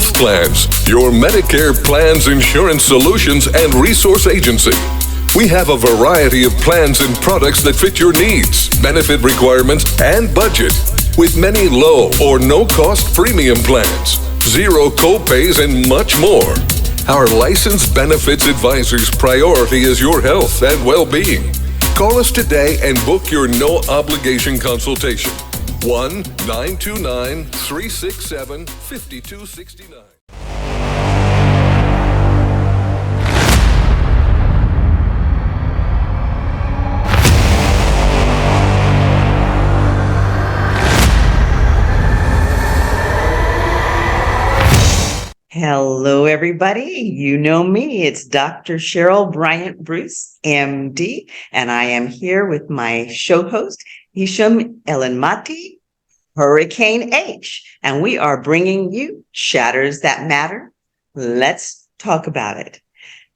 Health Plans, your Medicare plans, insurance solutions, and resource agency. We have a variety of plans and products that fit your needs, benefit requirements, and budget, with many low or no-cost premium plans, zero co-pays, and much more. Our licensed benefits advisor's priority is your health and well-being. Call us today and book your no-obligation consultation. 1-929-367-5269. Hello, everybody. You know me. It's Dr. Cheryl BryantBruce, MD, and I am here with my show host, Hisham Elenmati, Hurricane H, and we are bringing you Shatters That Matter. Let's talk about it.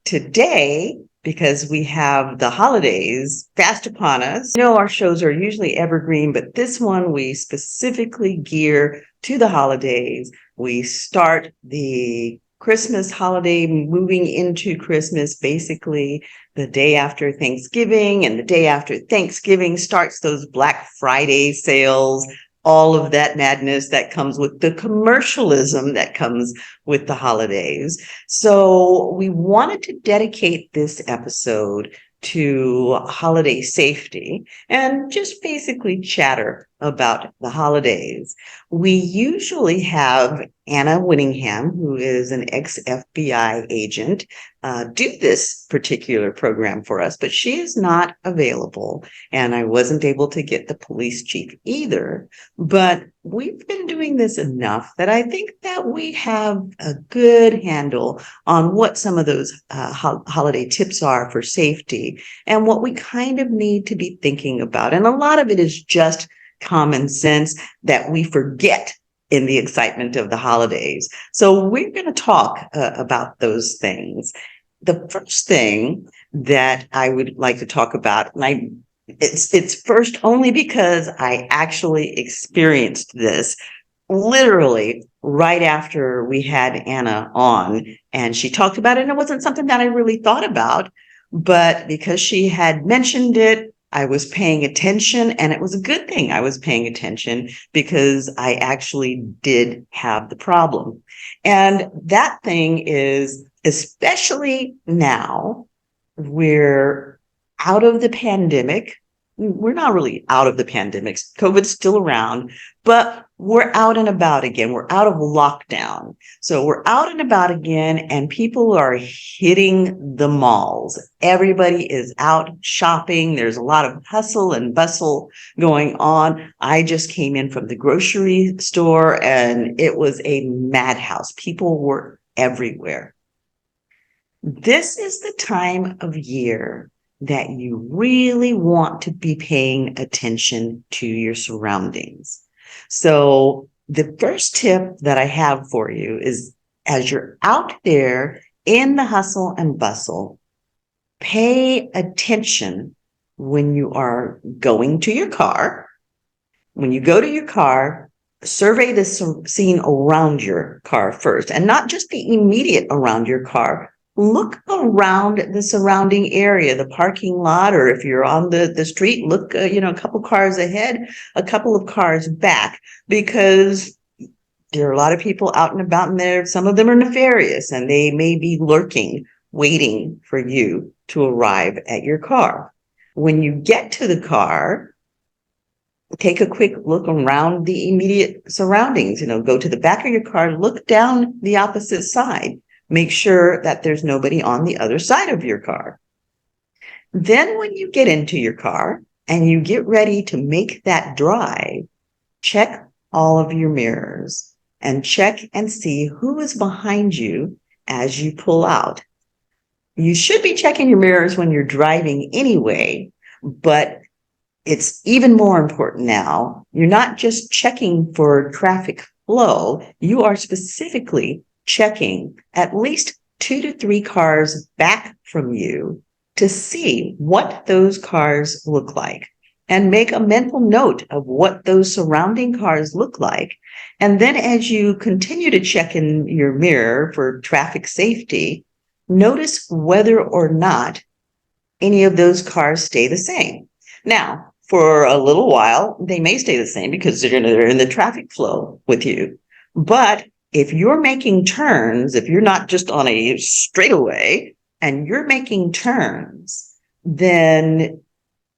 Today, because we have the holidays fast upon us, you know our shows are usually evergreen, but this one we specifically gear to the holidays. We start the Christmas holiday, moving into Christmas, basically the day after Thanksgiving, and the day after Thanksgiving starts those Black Friday sales, all of that madness that comes with the commercialism that comes with the holidays. So we wanted to dedicate this episode to holiday safety and just basically chatter about the holidays. We usually have Anna Winningham, who is an ex-FBI agent, do this particular program for us, but she is not available, and I wasn't able to get the police chief either. But we've been doing this enough that I think that we have a good handle on what some of those holiday tips are for safety and what we kind of need to be thinking about. And a lot of it is just common sense that we forget in the excitement of the holidays. So we're going to talk about those things. The first thing that I would like to talk about, and it's first only because I actually experienced this literally right after we had Anna on, and she talked about it, and it wasn't something that I really thought about, but because she had mentioned it, I was paying attention, and it was a good thing I was paying attention because I actually did have the problem. And that thing is, especially now, we're out of the pandemic. We're not really out of the pandemic. COVID's still around, but we're out and about again. We're out of lockdown. So we're out and about again, and people are hitting the malls. Everybody is out shopping. There's a lot of hustle and bustle going on. I just came in from the grocery store, and it was a madhouse. People were everywhere. This is the time of year that you really want to be paying attention to your surroundings. So the first tip that I have for you is, as you're out there in the hustle and bustle, pay attention when you are going to your car. When you go to your car, survey the scene around your car first, and not just the immediate around your car. Look around the surrounding area, the parking lot, or if you're on the street, look, a couple cars ahead, a couple of cars back, because there are a lot of people out and about in there. Some of them are nefarious, and they may be lurking, waiting for you to arrive at your car. When you get to the car, take a quick look around the immediate surroundings. Go to the back of your car, look down the opposite side. Make sure that there's nobody on the other side of your car. Then when you get into your car and you get ready to make that drive, check all of your mirrors and check and see who is behind you as you pull out. You should be checking your mirrors when you're driving anyway, but it's even more important now. You're not just checking for traffic flow. You are specifically checking at least 2 to 3 cars back from you to see what those cars look like, and make a mental note of what those surrounding cars look like, And then as you continue to check in your mirror for traffic safety, notice whether or not any of those cars stay the same. Now, for a little while, they may stay the same because they're in the traffic flow with you. But if you're making turns, if you're not just on a straightaway and you're making turns, then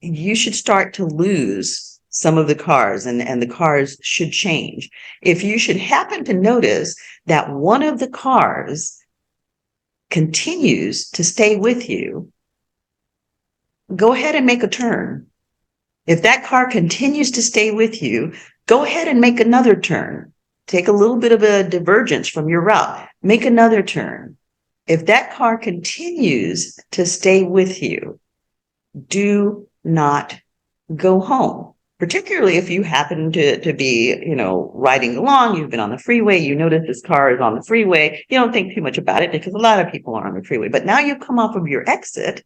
you should start to lose some of the cars and the cars should change. If you should happen to notice that one of the cars continues to stay with you, go ahead and make a turn. If that car continues to stay with you, go ahead and make another turn. Take a little bit of a divergence from your route. Make another turn. If that car continues to stay with you, do not go home. Particularly if you happen to be, riding along, you've been on the freeway, you notice this car is on the freeway, you don't think too much about it because a lot of people are on the freeway. But now you've come off of your exit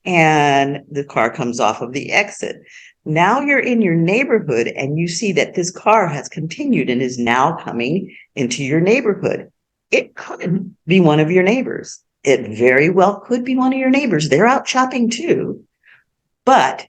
and the car comes off of the exit. Now you're in your neighborhood and you see that this car has continued and is now coming into your neighborhood. It could be one of your neighbors. It very well could be one of your neighbors. They're out shopping too. But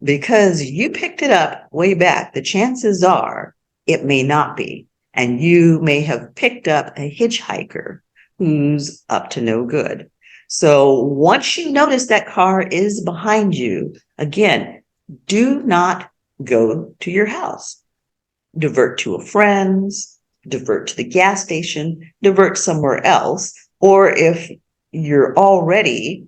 because you picked it up way back, the chances are it may not be. And you may have picked up a hitchhiker who's up to no good. So once you notice that car is behind you, again, do not go to your house. Divert to a friend's, divert to the gas station, divert somewhere else. Or if you're already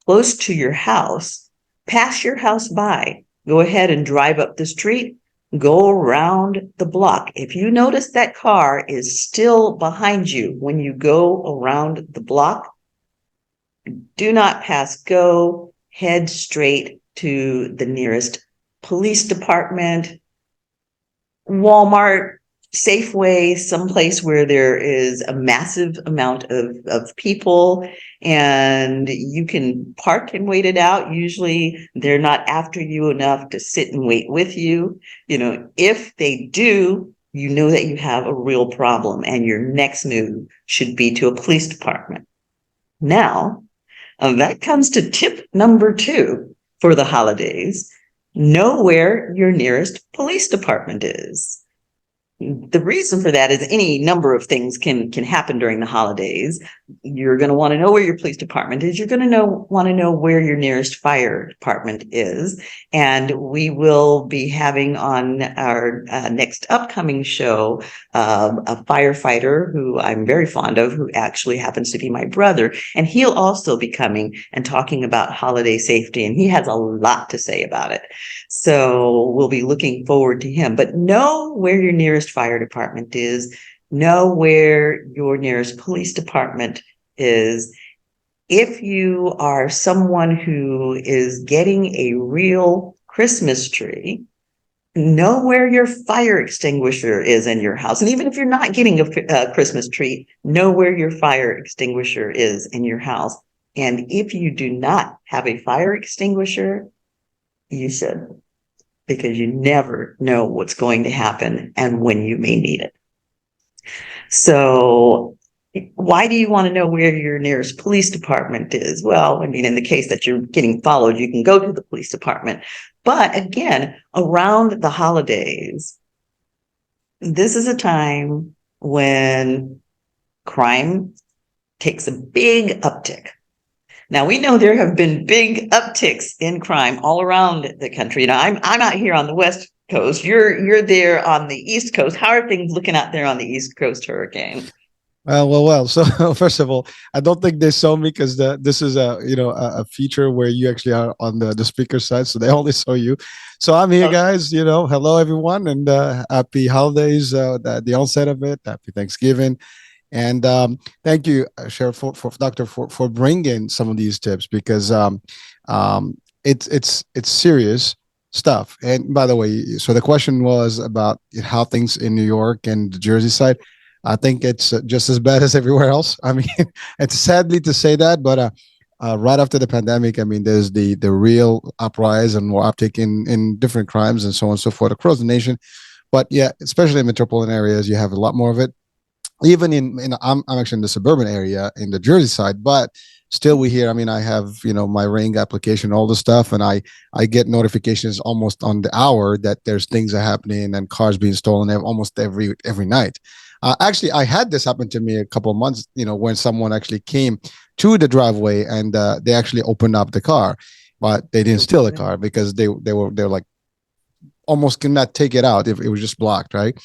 close to your house, pass your house by. Go ahead and drive up the street. Go around the block. If you notice that car is still behind you when you go around the block, do not pass go. Head straight to the nearest police department, Walmart, Safeway, someplace where there is a massive amount of people and you can park and wait it out. Usually they're not after you enough to sit and wait with you. If they do, you know that you have a real problem and your next move should be to a police department. Now, that comes to tip number 2 for the holidays. Know where your nearest police department is. The reason for that is any number of things can happen during the holidays. You're going to want to know where your police department is. You're going to want to know where your nearest fire department is. And we will be having on our next upcoming show a firefighter who I'm very fond of, who actually happens to be my brother. And he'll also be coming and talking about holiday safety. And he has a lot to say about it. So we'll be looking forward to him. But know where your nearest fire department is. Know where your nearest police department is. If you are someone who is getting a real Christmas tree, know where your fire extinguisher is in your house. And even if you're not getting a Christmas tree, know where your fire extinguisher is in your house. And if you do not have a fire extinguisher, you should, because you never know what's going to happen and when you may need it. So why do you want to know where your nearest police department is? Well, in the case that you're getting followed, you can go to the police department. But again, around the holidays, this is a time when crime takes a big uptick. Now, we know there have been big upticks in crime all around the country. I'm out here on the West Coast. You're there on the East Coast. How are things looking out there on the East Coast, Hurricane? Well. So first of all, I don't think they saw me because this is a feature where you actually are on the speaker side, so they only saw you. So I'm here, guys. Hello everyone, and happy holidays. The onset of it. Happy Thanksgiving. And thank you, Cheryl, for Doctor, for bringing some of these tips because it's serious stuff. And by the way, so the question was about how things in New York and the Jersey side. I think it's just as bad as everywhere else. I mean, it's sadly to say that, but right after the pandemic, there's the real uprise and more uptick in different crimes and so on and so forth across the nation. But yeah, especially in metropolitan areas, you have a lot more of it. Even in I'm actually in the suburban area in the Jersey side, but still we hear. I mean, I have my Ring application, all the stuff, and I get notifications almost on the hour that there's things are happening and cars being stolen almost every night. Actually, I had this happen to me a couple of months, when someone actually came to the driveway and they actually opened up the car, but they didn't steal the car because they're like almost could not take it out if it was just blocked, right?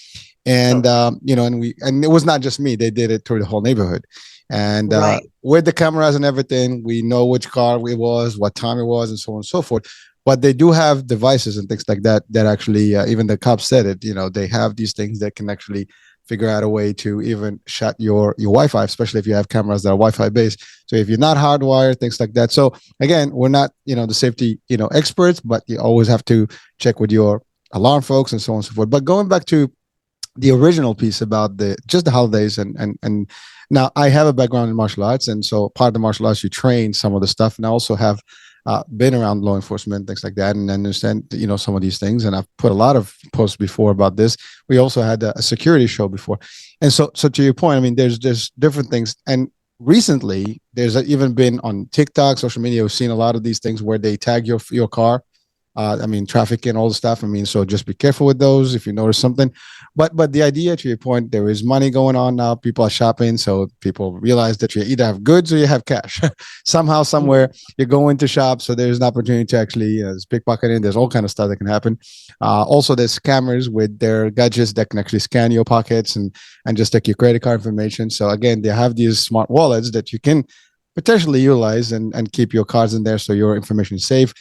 And Okay. and it was not just me; they did it through the whole neighborhood. And Right. with the cameras and everything, we know which car it was, what time it was, and so on and so forth. But they do have devices and things like that that actually, even the cops said it. They have these things that can actually figure out a way to even shut your Wi-Fi, especially if you have cameras that are Wi-Fi based. So if you're not hardwired, things like that. So again, we're not the safety experts, but you always have to check with your alarm folks and so on and so forth. But going back to the original piece about the holidays and now I have a background in martial arts, and so part of the martial arts you train some of the stuff, and I also have been around law enforcement, things like that, and understand some of these things. And I've put a lot of posts before about this. We also had a security show before, and so to your point, I mean, there's different things. And recently there's even been on TikTok, social media, we've seen a lot of these things where they tag your car. I mean, traffic and all the stuff. I mean, so just be careful with those if you notice something. But the idea, to your point, there is money going on now. People are shopping, so people realize that you either have goods or you have cash. Somehow, somewhere, you're going to shop, so there's an opportunity to actually there's pickpocketing. There's all kind of stuff that can happen. Also, there's scammers with their gadgets that can actually scan your pockets and just take your credit card information. So again, they have these smart wallets that you can potentially utilize and keep your cards in there so your information is safe.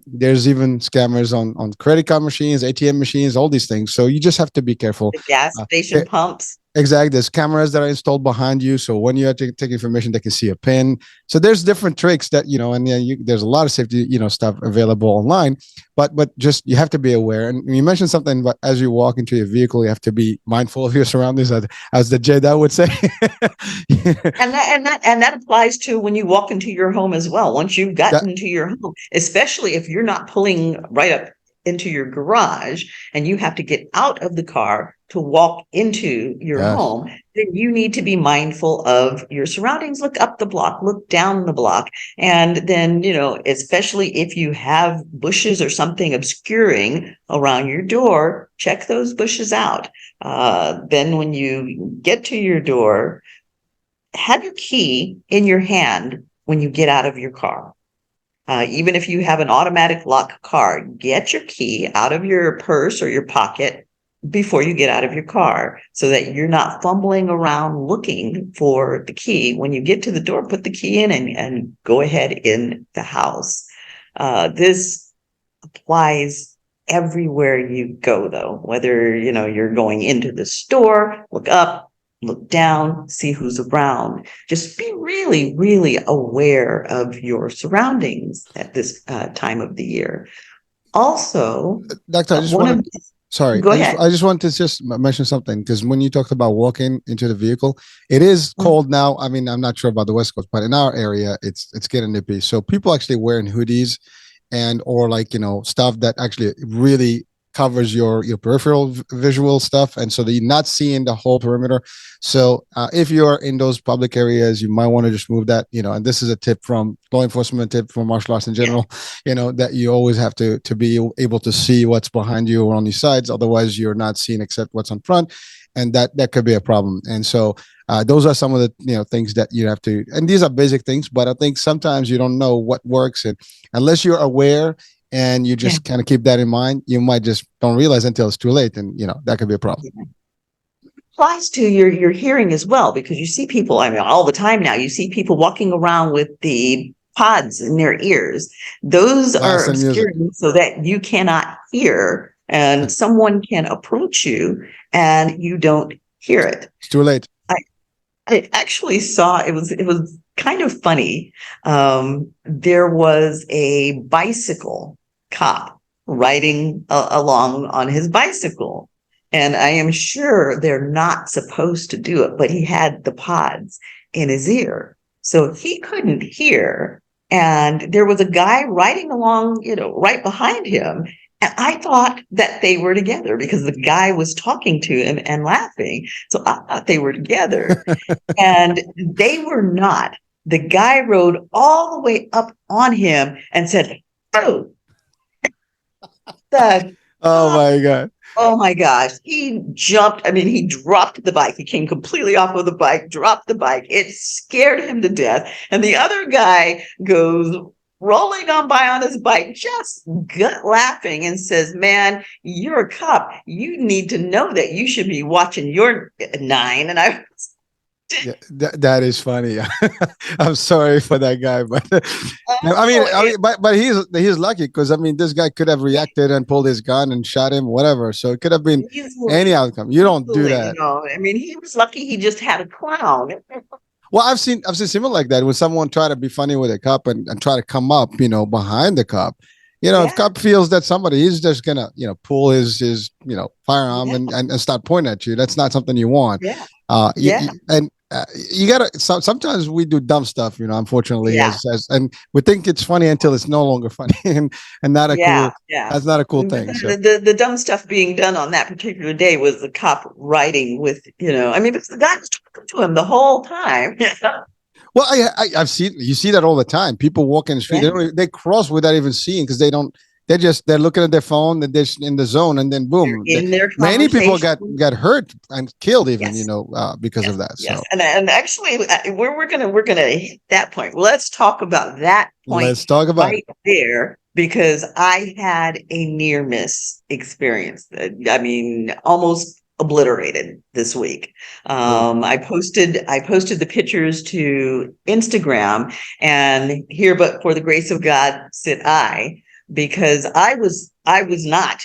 There's even scammers on credit card machines, ATM machines, all these things. So you just have to be careful. The gas Uh, station pumps. Exactly. There's cameras that are installed behind you. So when you have to take information, they can see a pin. So there's different tricks that, and there's a lot of safety, stuff available online, but just, you have to be aware. And you mentioned something, but as you walk into your vehicle, you have to be mindful of your surroundings, as the Jedi would say. And that applies to when you walk into your home as well. Once you've That, gotten into your home, especially if you're not pulling right up into your garage and you have to get out of the car to walk into your yes. home, then you need to be mindful of your surroundings. Look up the block, look down the block. And then, especially if you have bushes or something obscuring around your door, check those bushes out. Then when you get to your door, have your key in your hand when you get out of your car. Even if you have an automatic lock car, get your key out of your purse or your pocket before you get out of your car so that you're not fumbling around looking for the key. When you get to the door, put the key in and go ahead in the house. This applies everywhere you go, though, whether, you're going into the store, look up, look down, see who's around. Just be really, really aware of your surroundings at this time of the year. Also, Doctor, I just one want of to, sorry, go ahead. I just want to just mention something, because when you talked about walking into the vehicle, it is cold now. I mean, I'm not sure about the West Coast, but in our area, it's getting nippy. So people actually wearing hoodies and or like stuff that actually really covers your peripheral visual stuff, and so that you're not seeing the whole perimeter. So if you're in those public areas, you might want to just move that. And this is a tip from law enforcement, tip from martial arts in Yeah. general. That you always have to be able to see what's behind you or on these sides. Otherwise, you're not seeing except what's on front, and that could be a problem. And so those are some of the things that you have to. And these are basic things, but I think sometimes you don't know what works, and unless you're aware and you Yeah. just kind of keep that in mind, you might just don't realize until it's too late, and that could be a problem. Applies to your hearing as well, because you see people, I mean, all the time now, you see people walking around with the pods in their ears. Those are Blasting music. obscuring so that you cannot hear, and someone can approach you and you don't hear it. It's too late. I actually saw, it was kind of funny. There was a bicycle cop riding along on his bicycle. And I am sure they're not supposed to do it, but he had the pods in his ear. So he couldn't hear. And there was a guy riding along, right behind him. And I thought that they were together because the guy was talking to him and laughing. So I thought they were together. And they were not. The guy rode all the way up on him and said, "Oh, the Oh my God. oh my gosh." He jumped. I mean, he dropped the bike. He came completely off of the bike, dropped the bike. It scared him to death. And the other guy goes rolling on by on his bike, just gut laughing, and says, "Man, you're a cop. You need to know that you should be watching your nine." And I Yeah, that is funny. I'm sorry for that guy, but oh, but he's lucky because I mean, this guy could have reacted and pulled his gun and shot him, whatever. So it could have been any outcome. You don't do easily, that. I mean, he was lucky he just had a clown. Well, I've seen similar like that when someone try to be funny with a cop and try to come up, behind the cop. If Yeah, cop feels that somebody, he's just gonna, pull his firearm yeah, and start pointing at you. That's not something you want. yeah, You, yeah, and you gotta. Sometimes we do dumb stuff, unfortunately, yeah, and we think it's funny until it's no longer funny, and not a yeah, cool. yeah. That's not a cool But thing. So, the dumb stuff being done on that particular day was the cop riding with, I mean, because the guy was talking to him the whole time. well, I've seen you see that all the time. People walk in the street, Yeah, they cross without even seeing because they don't. They're looking at their phone and they're just in the zone, and then they're boom, in their many people got conversation. hurt and killed even, Yes. because of Yes, that. yes, So and actually, we're gonna hit that point. Let's talk about that point let's talk about it. right there because I had a near miss experience. I mean, almost obliterated this week. Oh, I posted the pictures to Instagram, and here, but for the grace of God, sit I, because I was not.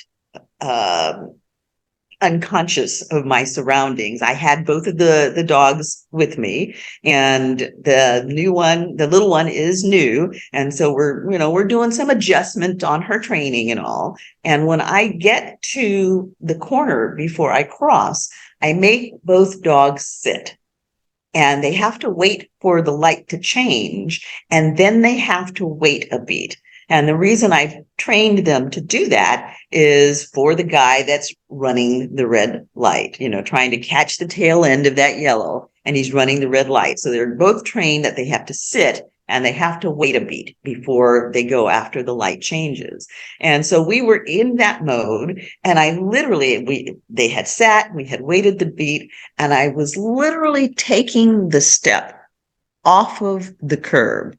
Um unconscious of my surroundings. I had both of the dogs with me, and the little one is new, and so we're doing some adjustment on her training and all. And when I get to the corner before I cross, I make both dogs sit. And they have to wait for the light to change, and then they have to wait a beat. And the reason I've trained them to do that is for the guy that's running the red light, trying to catch the tail end of that yellow, and he's running the red light. So they're both trained that they have to sit and they have to wait a beat before they go after the light changes. And so we were in that mode, and they had sat, we had waited the beat, and I was literally taking the step off of the curb,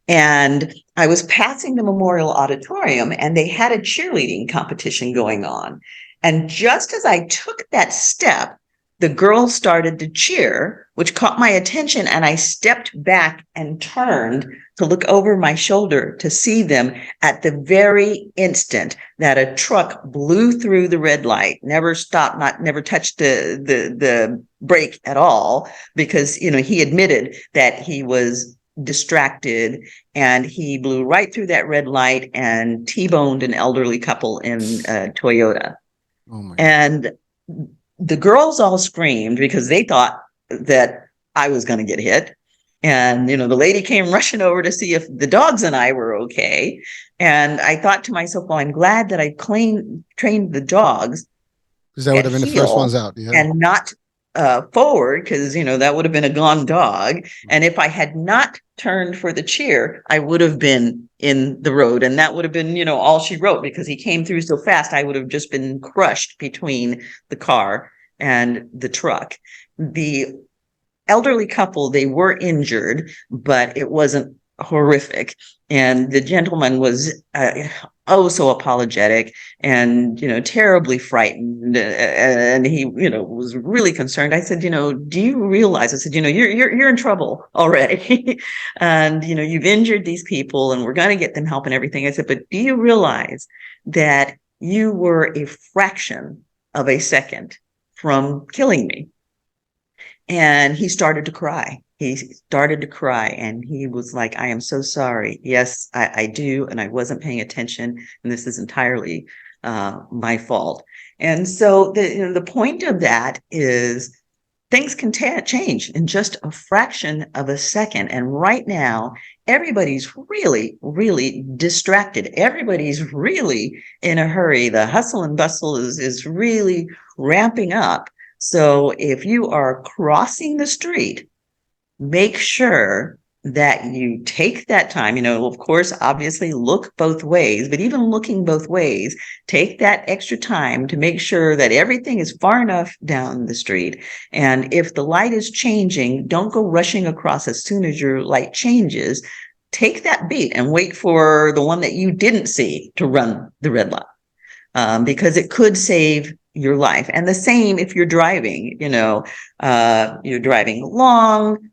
and I was passing the Memorial Auditorium, and they had a cheerleading competition going on. And just as I took that step, the girls started to cheer, which caught my attention. And I stepped back and turned to look over my shoulder to see them at the very instant that a truck blew through the red light, never stopped, never touched the brake at all, because, he admitted that he was distracted, and he blew right through that red light and T-boned an elderly couple in a Toyota. oh my God. And the girls all screamed because they thought that I was going to get hit. And, the lady came rushing over to see if the dogs and I were okay. And I thought to myself, well, I'm glad that I trained the dogs Because that would at have been the first heel ones out. Yeah. and not forward, because that would have been a gone dog. And if I had not turned for the cheer, I would have been in the road, and that would have been all she wrote, because he came through so fast. I would have just been crushed between the car and the truck. The elderly couple, they were injured, but it wasn't horrific. And the gentleman was so apologetic and terribly frightened, and he was really concerned. I said, do you realize? I said, you're in trouble already, and you've injured these people, and we're going to get them help and everything. I said, but do you realize that you were a fraction of a second from killing me? And he started to cry. And he was like, I am so sorry. Yes, I do. And I wasn't paying attention. And this is entirely my fault. And so the point of that is things can change in just a fraction of a second. And right now, everybody's really, really distracted. Everybody's really in a hurry. The hustle and bustle is really ramping up. So if you are crossing the street, make sure that you take that time, of course, obviously look both ways, but even looking both ways, take that extra time to make sure that everything is far enough down the street. And if the light is changing, don't go rushing across as soon as your light changes. Take that beat and wait for the one that you didn't see to run the red light, because it could save your life. And the same if you're driving, you're driving along,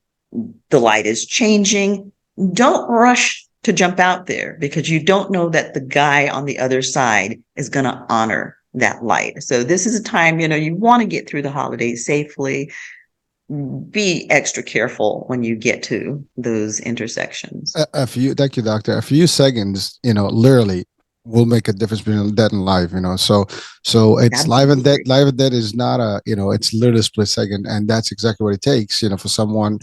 the light is changing. Don't rush to jump out there because you don't know that the guy on the other side is going to honor that light. So this is a time, you want to get through the holidays safely. Be extra careful when you get to those intersections. Thank you, doctor. A few seconds, literally will make a difference between death and life, so it's life and death. Life and death is not it's literally a split second, and that's exactly what it takes, for someone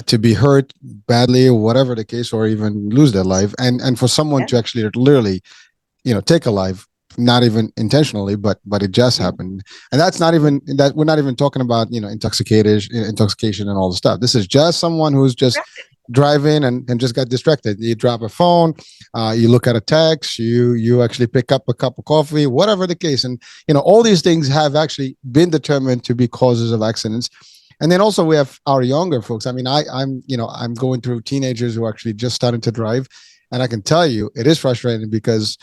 to be hurt badly or whatever the case, or even lose their life, and for someone to actually literally take a life, not even intentionally, but it just happened. And that's not even that, we're not even talking about intoxication and all the stuff. This is just someone who's just driving and just got distracted. You drop a phone, you look at a text, you actually pick up a cup of coffee, whatever the case. And all these things have actually been determined to be causes of accidents. And then also we have our younger folks. I mean, I'm going through teenagers who are actually just starting to drive, and I can tell you it is frustrating because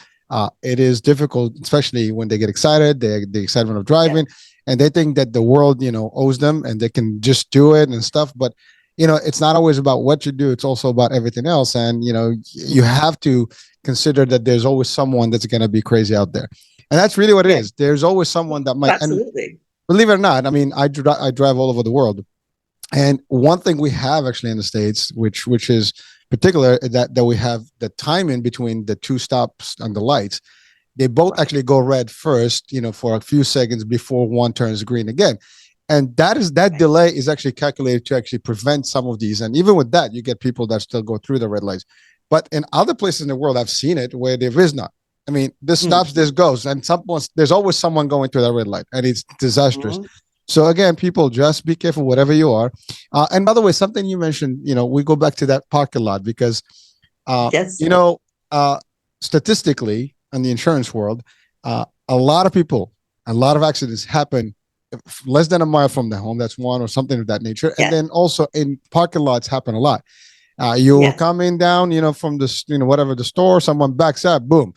it is difficult, especially when they get excited, the excitement of driving, and they think that the world, owes them and they can just do it and stuff. But, it's not always about what you do. It's also about everything else. And, you have to consider that there's always someone that's going to be crazy out there. And that's really what it is. There's always someone that might. Absolutely. And believe it or not, I mean, I drive all over the world. And one thing we have actually in the States, which is particular, that we have the timing between the two stops on the lights. They both actually go red first, for a few seconds before one turns green again. And that delay is actually calculated to actually prevent some of these. And even with that, you get people that still go through the red lights. But in other places in the world, I've seen it where there is not. I mean, this stops, this goes, and there's always someone going through that red light, and it's disastrous. So again, people, just be careful wherever you are. And by the way, something you mentioned, we go back to that parking lot because, statistically in the insurance world, a lot of accidents happen less than a mile from the home. That's one, or something of that nature. And then also in parking lots happen a lot. You're coming down, from the, whatever the store, someone backs up, boom.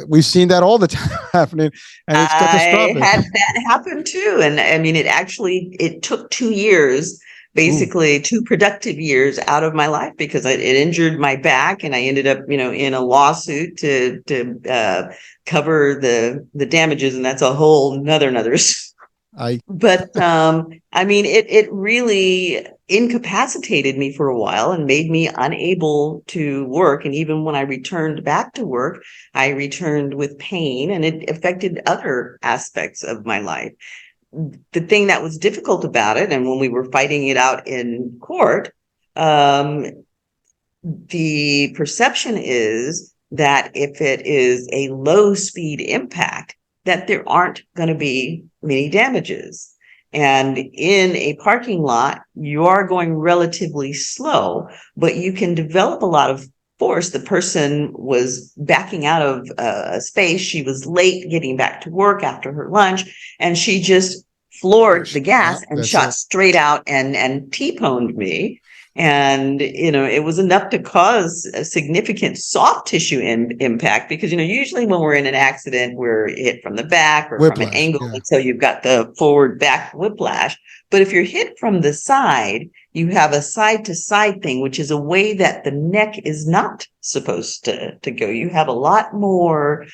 We've seen that all the time happening, and it's catastrophic. I had that happen too. And I mean, it took 2 years, basically 2 productive years out of my life because it injured my back, and I ended up, in a lawsuit to cover the damages. And that's a whole another. But I mean, it really incapacitated me for a while and made me unable to work. And even when I returned back to work, I returned with pain, and it affected other aspects of my life. The thing that was difficult about it, and when we were fighting it out in court, the perception is that if it is a low speed impact, that there aren't going to be many damages. And in a parking lot, you are going relatively slow, but you can develop a lot of force. The person was backing out of a space. She was late getting back to work after her lunch, and she just floored the gas and shot straight out and T-poned me. And, it was enough to cause a significant soft tissue impact because, usually when we're in an accident, we're hit from the back or whiplash, from an angle. Yeah. So you've got the forward back whiplash. But if you're hit from the side, you have a side to side thing, which is a way that the neck is not supposed to go. You have a lot more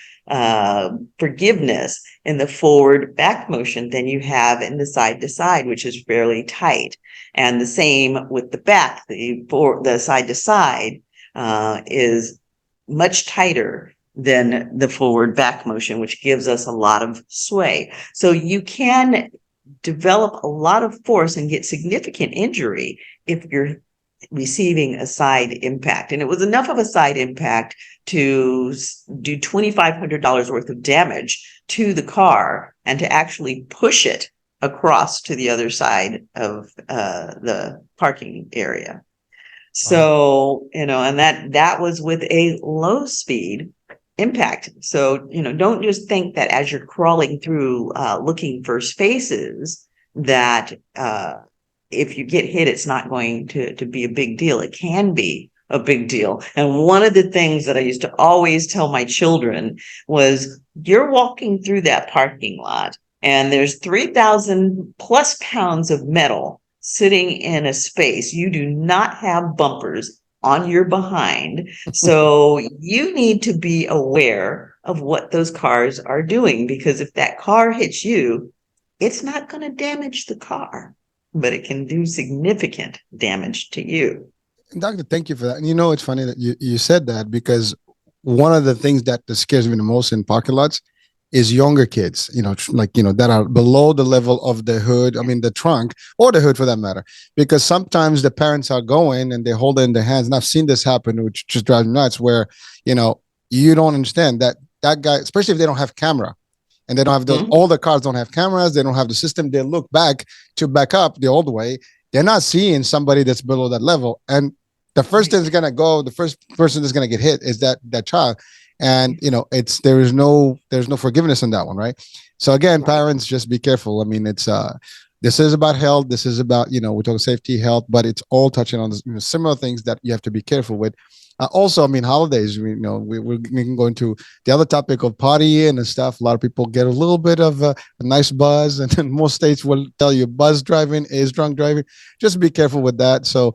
forgiveness in the forward back motion than you have in the side to side, which is fairly tight. And the same with the back, the side to side is much tighter than the forward back motion, which gives us a lot of sway. So you can develop a lot of force and get significant injury if you're receiving a side impact. And it was enough of a side impact to do $2,500 worth of damage to the car and to actually push it across to the other side of the parking area. So, and that was with a low speed impact. So, don't just think that as you're crawling through looking for spaces that if you get hit, it's not going to be a big deal. It can be a big deal. And one of the things that I used to always tell my children was, you're walking through that parking lot and there's 3,000 plus pounds of metal sitting in a space. You do not have bumpers on your behind. So you need to be aware of what those cars are doing, because if that car hits you, it's not going to damage the car, but it can do significant damage to you. Doctor, thank you for that. And it's funny that you said that, because one of the things that scares me the most in parking lots is younger kids, that are below the level of the hood, the trunk, or the hood for that matter, because sometimes the parents are going and they hold it in their hands. And I've seen this happen, which just drives me nuts, where, you don't understand that guy, especially if they don't have camera and they don't have all the cars don't have cameras. They don't have the system. They look back to back up the old way. They're not seeing somebody that's below that level. And the first thing that's going to go, the first person that's going to get hit is that child. And there's no forgiveness on that one, right? So again, parents, just be careful. It's this is about health. This is about we're talking safety, health, but it's all touching on similar things that you have to be careful with. Also, holidays. We can go into the other topic of partying and stuff. A lot of people get a little bit of a nice buzz, and then most states will tell you buzz driving is drunk driving. Just be careful with that. So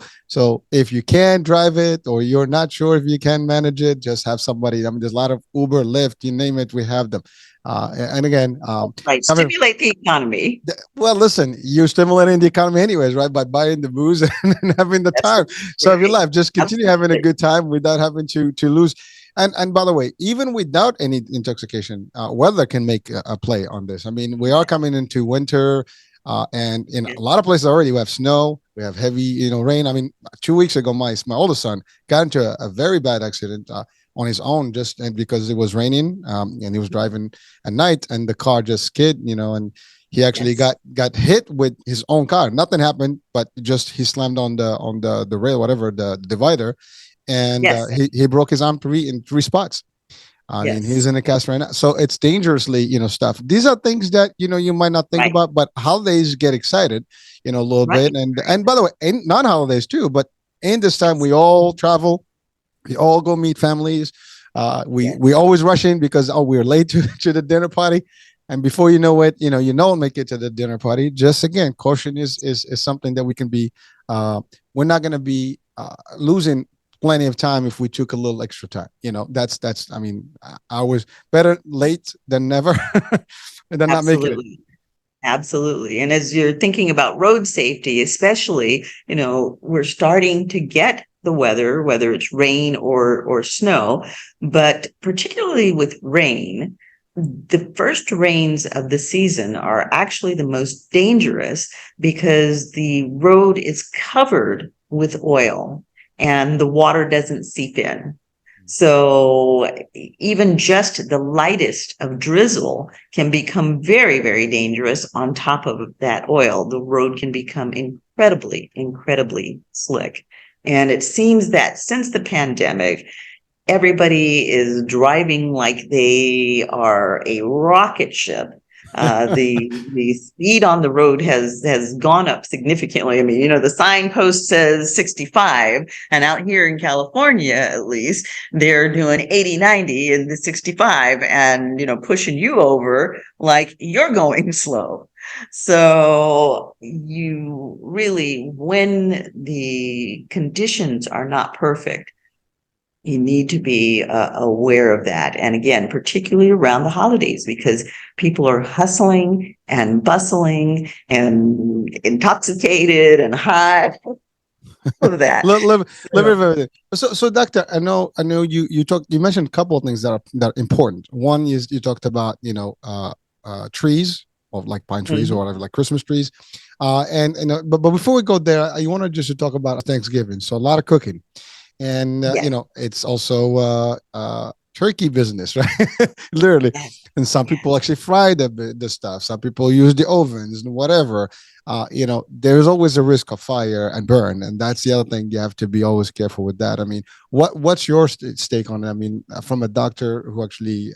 if you can drive it, or you're not sure if you can manage it, just have somebody. There's a lot of Uber, Lyft, you name it, we have them. And again, stimulate the economy. Well, listen, you're stimulating the economy anyways, right? By buying the booze and having the time. So if your life, just continue having a good time without having to lose. And by the way, even without any intoxication, weather can make a play on this. We are coming into winter, and in a lot of places already we have snow, we have heavy, rain. 2 weeks ago, my oldest son got into a very bad accident. On his own, just because it was raining, and he was driving at night, and the car just skid, and he actually got hit with his own car. Nothing happened, but just he slammed on the rail, whatever, the divider, and he broke his arm in three spots. He's in a cast right now. So it's dangerously, stuff. These are things that you might not think about, but holidays get excited, a little bit, and by the way, in non-holidays too. But in this time, we all travel. We all go meet families. We always rush in because we're late to the dinner party, and before you know it, you don't make it to the dinner party. Just again, caution is something that we can be. We're not going to be losing plenty of time if we took a little extra time. That's. I was better late than never, than not making it. Absolutely. And as you're thinking about road safety, especially, we're starting to get the weather, whether it's rain or snow, but particularly with rain, the first rains of the season are actually the most dangerous because the road is covered with oil and the water doesn't seep in. So even just the lightest of drizzle can become very, very dangerous on top of that oil. The road can become incredibly, incredibly slick. And it seems that since the pandemic, everybody is driving like they are a rocket ship. The speed on the road has gone up significantly. The signpost says 65, and out here in California, at least, they're doing 80, 90 in the 65 and, pushing you over like you're going slow. So you really, when the conditions are not perfect, you need to be aware of that. And again, particularly around the holidays, because people are hustling and bustling and intoxicated and high. All of that. So, Doctor, I know you mentioned a couple of things that are important. One is you talked about trees of like pine trees or Mhm. whatever, like Christmas trees. But before we go there, I wanted just to talk about Thanksgiving. So a lot of cooking, and Yes, it's also turkey business, right? Literally. yes, And some people yes. actually fry the stuff. Some people use the ovens and whatever. There's always a risk of fire and burn, and that's the other thing. You have to be always careful with that. I mean, what's your stake on it? I mean, from a doctor who actually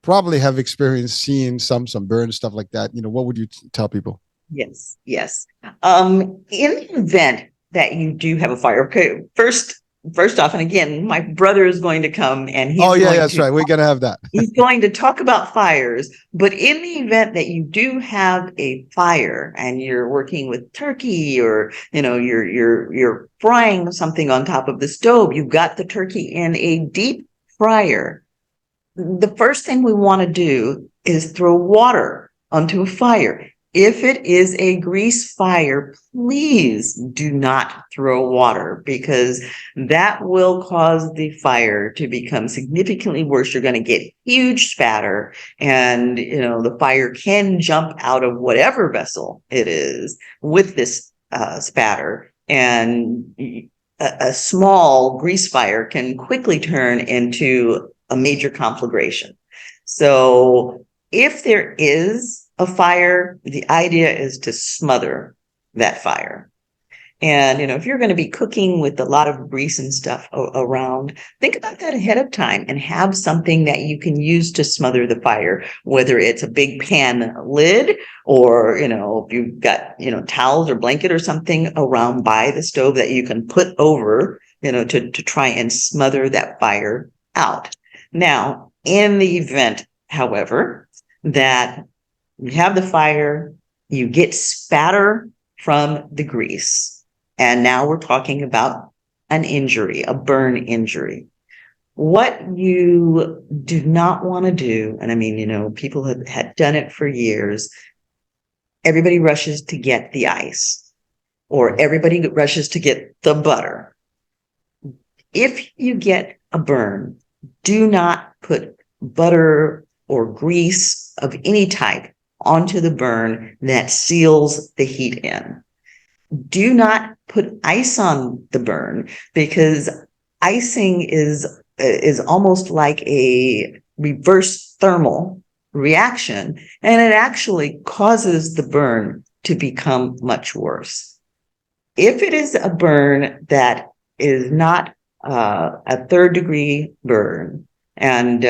probably have experience seeing some burn stuff like that. What would you tell people? Yes, yes. In the event that you do have a fire, okay, first off, and again, my brother is going to come and Oh yeah, that's right. We're gonna have that. he's going to talk about fires. But in the event that you do have a fire and you're working with turkey, or you're frying something on top of the stove, you've got the turkey in a deep fryer. The first thing we want to do is throw water onto a fire. If it is a grease fire, please do not throw water, because that will cause the fire to become significantly worse. You're going to get huge spatter, and the fire can jump out of whatever vessel it is with this spatter, and a small grease fire can quickly turn into a major conflagration. So if there is a fire, the idea is to smother that fire. And, if you're going to be cooking with a lot of grease and stuff around, think about that ahead of time and have something that you can use to smother the fire, whether it's a big pan lid, or, if you've got, towels or blanket or something around by the stove that you can put over, to try and smother that fire out. Now, in the event, however, that you have the fire, you get spatter from the grease. And now we're talking about an injury, a burn injury. What you do not want to do, and I mean, people have had done it for years. Everybody rushes to get the ice, or everybody rushes to get the butter. If you get a burn, do not put butter or grease of any type onto the burn that seals the heat in. Do not put ice on the burn, because icing is almost like a reverse thermal reaction, and it actually causes the burn to become much worse. If it is a burn that is not a third degree burn, and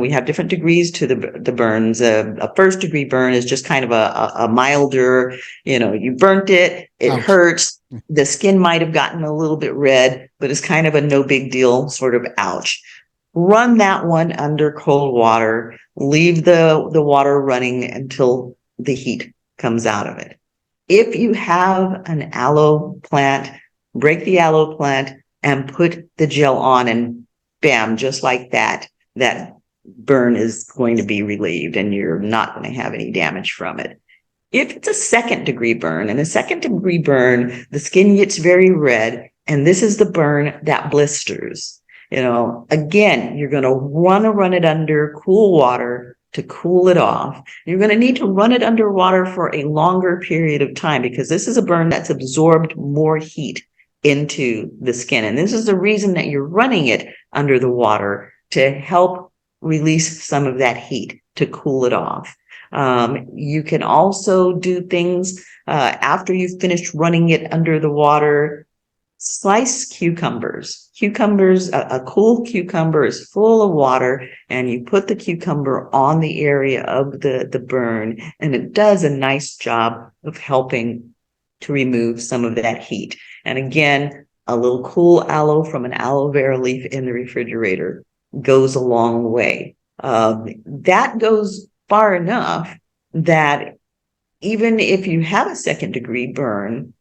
we have different degrees to the burns. A first degree burn is just kind of a milder. You burnt it, it Ouch. hurts. The skin might have gotten a little bit red, but it's kind of a no big deal sort of ouch. Run that one under cold water. Leave the water running until the heat comes out of it. If you have an aloe plant, break the aloe plant and put the gel on, and bam, just like that burn is going to be relieved, and you're not going to have any damage from it. If it's a second degree burn, and a second degree burn, the skin gets very red, and this is the burn that blisters. Again, you're going to want to run it under cool water to cool it off. You're going to need to run it under water for a longer period of time, because this is a burn that's absorbed more heat into the skin. And this is the reason that you're running it under the water, to help release some of that heat, to cool it off. You can also do things after you've finished running it under the water. Slice cucumbers. A cool cucumber is full of water, and you put the cucumber on the area of the burn, and it does a nice job of helping to remove some of that heat. And again, a little cool aloe from an aloe vera leaf in the refrigerator goes a long way. That goes far enough that even if you have a second degree burn,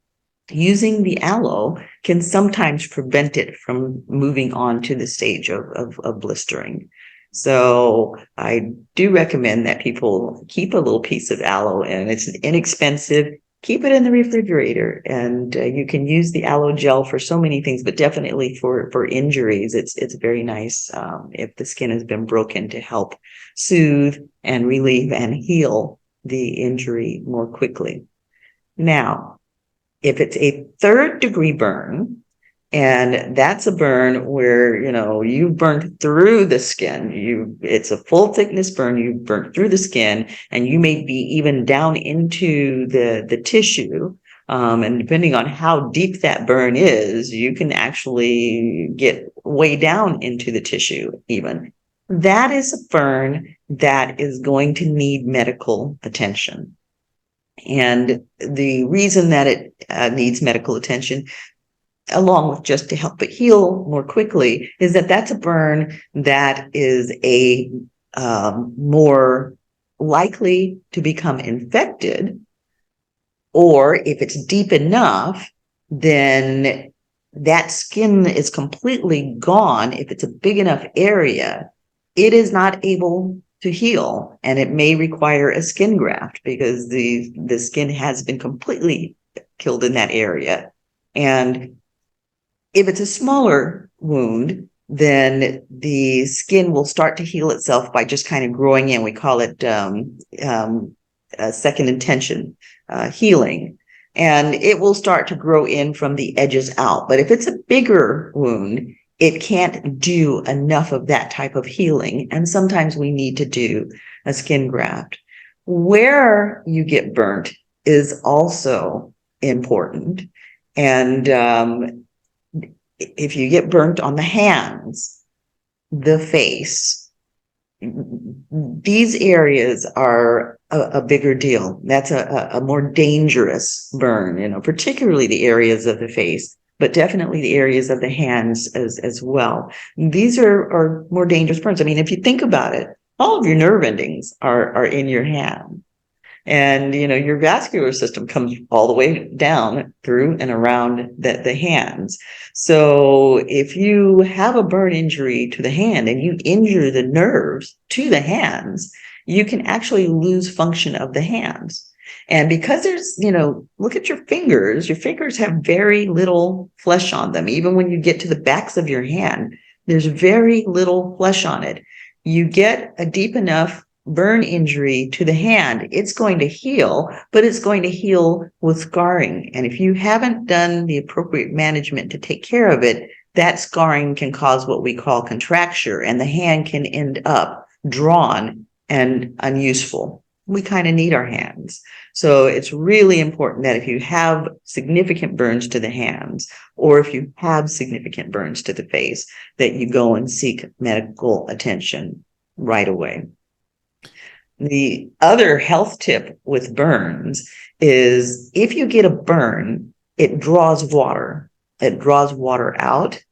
using the aloe can sometimes prevent it from moving on to the stage of blistering. So I do recommend that people keep a little piece of aloe, and it's inexpensive. Keep it in the refrigerator, and you can use the aloe gel for so many things, but definitely for injuries, it's very nice if the skin has been broken, to help soothe and relieve and heal the injury more quickly. Now, if it's a third degree burn, and that's a burn where, you burned through the skin. It's a full thickness burn. You burnt through the skin, and you may be even down into the tissue. And depending on how deep that burn is, you can actually get way down into the tissue even. That is a burn that is going to need medical attention. And the reason that it needs medical attention, along with just to help it heal more quickly, is that that's a burn that is a more likely to become infected, or if it's deep enough, then that skin is completely gone. If it's a big enough area, it is not able to heal, and it may require a skin graft because the skin has been completely killed in that area. And if it's a smaller wound, then the skin will start to heal itself by just kind of growing in. We call it second intention healing. And it will start to grow in from the edges out. But if it's a bigger wound, it can't do enough of that type of healing. And sometimes we need to do a skin graft. Where you get burnt is also important. And if you get burnt on the hands, the face, these areas are a bigger deal. That's a more dangerous burn, particularly the areas of the face, but definitely the areas of the hands as well. These are more dangerous burns. I mean, if you think about it, all of your nerve endings are in your hand. And, your vascular system comes all the way down through and around the hands. So if you have a burn injury to the hand and you injure the nerves to the hands, you can actually lose function of the hands. And because there's, look at your fingers have very little flesh on them. Even when you get to the backs of your hand, there's very little flesh on it. You get a deep enough burn injury to the hand, it's going to heal, but it's going to heal with scarring. And if you haven't done the appropriate management to take care of it, that scarring can cause what we call contracture, and the hand can end up drawn and unuseful. We kind of need our hands. So it's really important that if you have significant burns to the hands, or if you have significant burns to the face, that you go and seek medical attention right away. The other health tip with burns is if you get a burn, it draws water. It draws water out.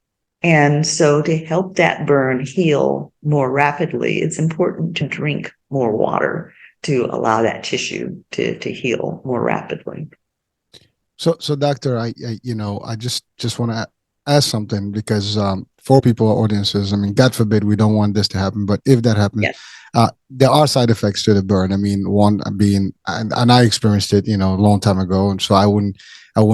And so to help that burn heal more rapidly, it's important to drink more water to allow that tissue to heal more rapidly. So doctor, I just want to ask something because for people, audiences, I mean, God forbid we don't want this to happen, but if that happens, yes. There are side effects to the burn. I mean, one being, and I experienced it, a long time ago, and so I wouldn't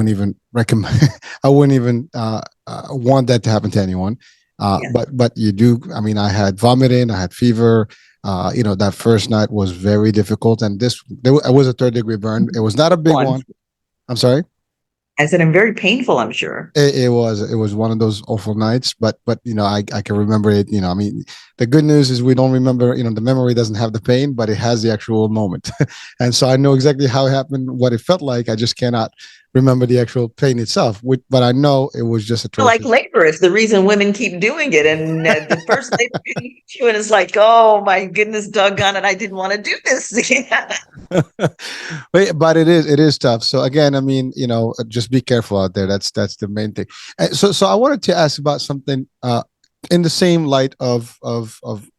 even recommend, I wouldn't even want that to happen to anyone. Yes. But you do. I mean, I had vomiting, I had fever. That first night was very difficult, and it was a third degree burn. It was not a big one. I'm sorry. I said, I'm very painful, I'm sure. It was one of those awful nights, but I can remember it. I mean, the good news is we don't remember, the memory doesn't have the pain, but it has the actual moment. And so I know exactly how it happened, what it felt like. I just cannot remember the actual pain itself, but I know it was just atrocious. Like labor, it's the reason women keep doing it. And the first labor hits you and it's like, oh my goodness, doggone it, I didn't want to do this again. But it is tough. So again, I mean, just be careful out there. That's the main thing. And so I wanted to ask about something in the same light of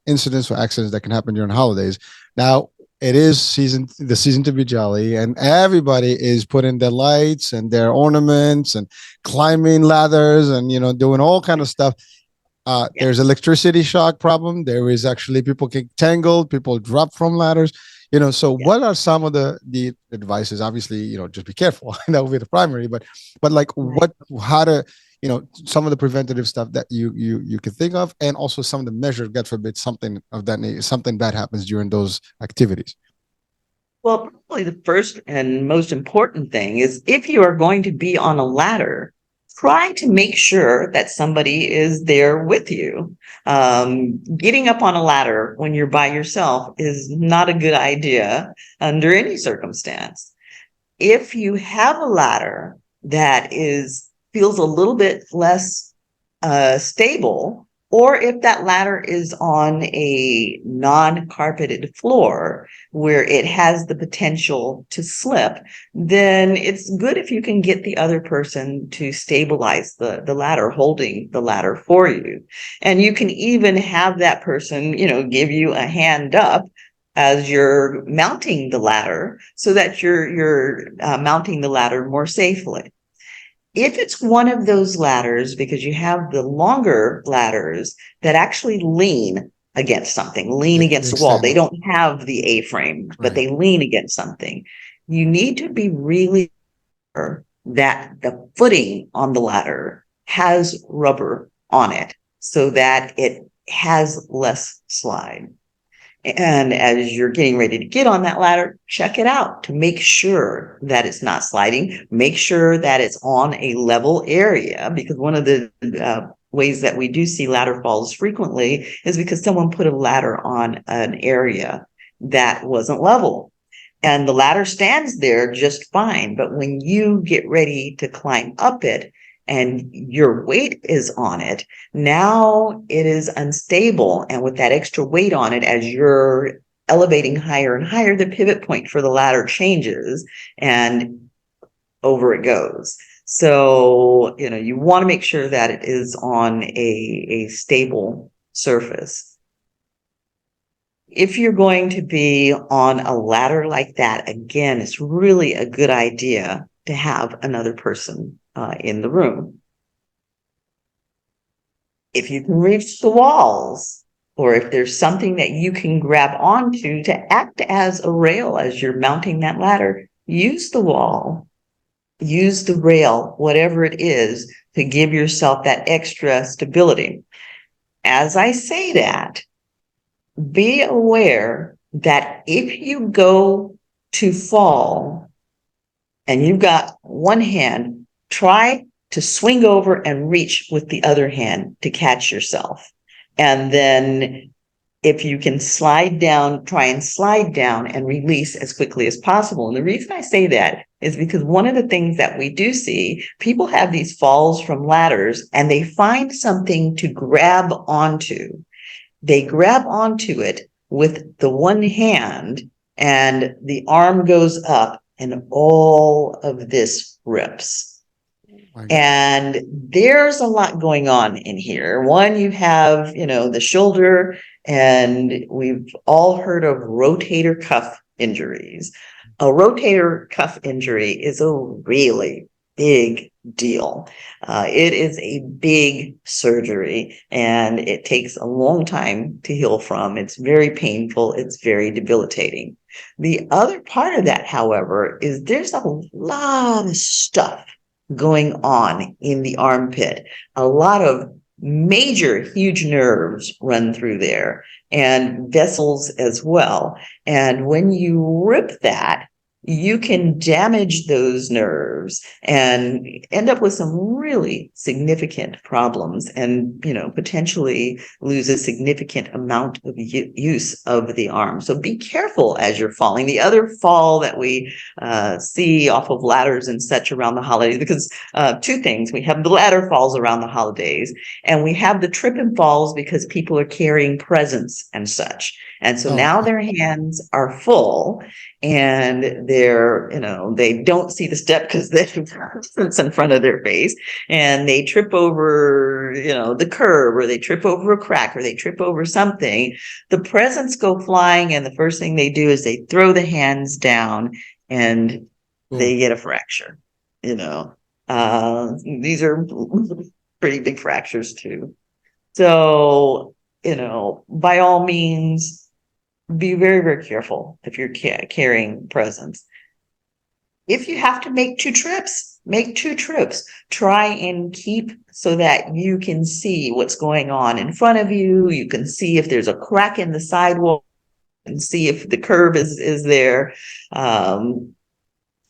incidents or accidents that can happen during holidays. Now, it is the season to be jolly, and everybody is putting their lights and their ornaments and climbing ladders and doing all kind of stuff. There's electricity shock problem. There is actually people get tangled, people drop from ladders. So what are some of the advices? Obviously, just be careful. That will be the primary, but like how to some of the preventative stuff that you can think of, and also some of the measures, God forbid, something of that nature, something bad happens during those activities. Well, probably the first and most important thing is if you are going to be on a ladder, try to make sure that somebody is there with you. Getting up on a ladder when you're by yourself is not a good idea under any circumstance. If you have a ladder that is feels a little bit less stable, or if that ladder is on a non-carpeted floor where it has the potential to slip, then it's good if you can get the other person to stabilize the ladder, holding the ladder for you. And you can even have that person, give you a hand up as you're mounting the ladder so that you're mounting the ladder more safely. If it's one of those ladders, because you have the longer ladders that actually lean against something, lean against They the wall, stand they up. don't have the A-frame, but Right. they lean against something. You need to be really sure that the footing on the ladder has rubber on it so that it has less slide. And as you're getting ready to get on that ladder, check it out to make sure that it's not sliding. Make sure that it's on a level area, because one of the ways that we do see ladder falls frequently is because someone put a ladder on an area that wasn't level. And the ladder stands there just fine. But when you get ready to climb up it and your weight is on it, now it is unstable. And with that extra weight on it, as you're elevating higher and higher, the pivot point for the ladder changes and over it goes. So, you want to make sure that it is on a stable surface. If you're going to be on a ladder like that, again, it's really a good idea to have another person in the room. If you can reach the walls, or if there's something that you can grab onto to act as a rail as you're mounting that ladder, use the wall, use the rail, whatever it is, to give yourself that extra stability. As I say that, be aware that if you go to fall and you've got one hand, try to swing over and reach with the other hand to catch yourself. And then if you can slide down, try and slide down and release as quickly as possible. And the reason I say that is because one of the things that we do see, people have these falls from ladders and they find something to grab onto. They grab onto it with the one hand and the arm goes up and all of this rips. My God. And there's a lot going on in here. One, you have, the shoulder, and we've all heard of rotator cuff injuries. A rotator cuff injury is a really big deal. It is a big surgery and it takes a long time to heal from. It's very painful. It's very debilitating. The other part of that, however, is there's a lot of stuff going on in the armpit. A lot of major, huge nerves run through there and vessels as well. And when you rip that, you can damage those nerves and end up with some really significant problems and, potentially lose a significant amount of use of the arm. So be careful as you're falling. The other fall that we see off of ladders and such around the holidays, because two things, we have the ladder falls around the holidays and we have the trip and falls because people are carrying presents and such. And so Oh, now their hands are full and they don't see the step because it's in front of their face and they trip over, the curb, or they trip over a crack, or they trip over something. The presents go flying and the first thing they do is they throw the hands down and boom. they get a fracture. These are pretty big fractures too. So, by all means, be very, very careful if you're carrying presents. If you have to make two trips, make two trips. Try and keep so that you can see what's going on in front of you. You can see if there's a crack in the sidewalk. and see if the curve is there.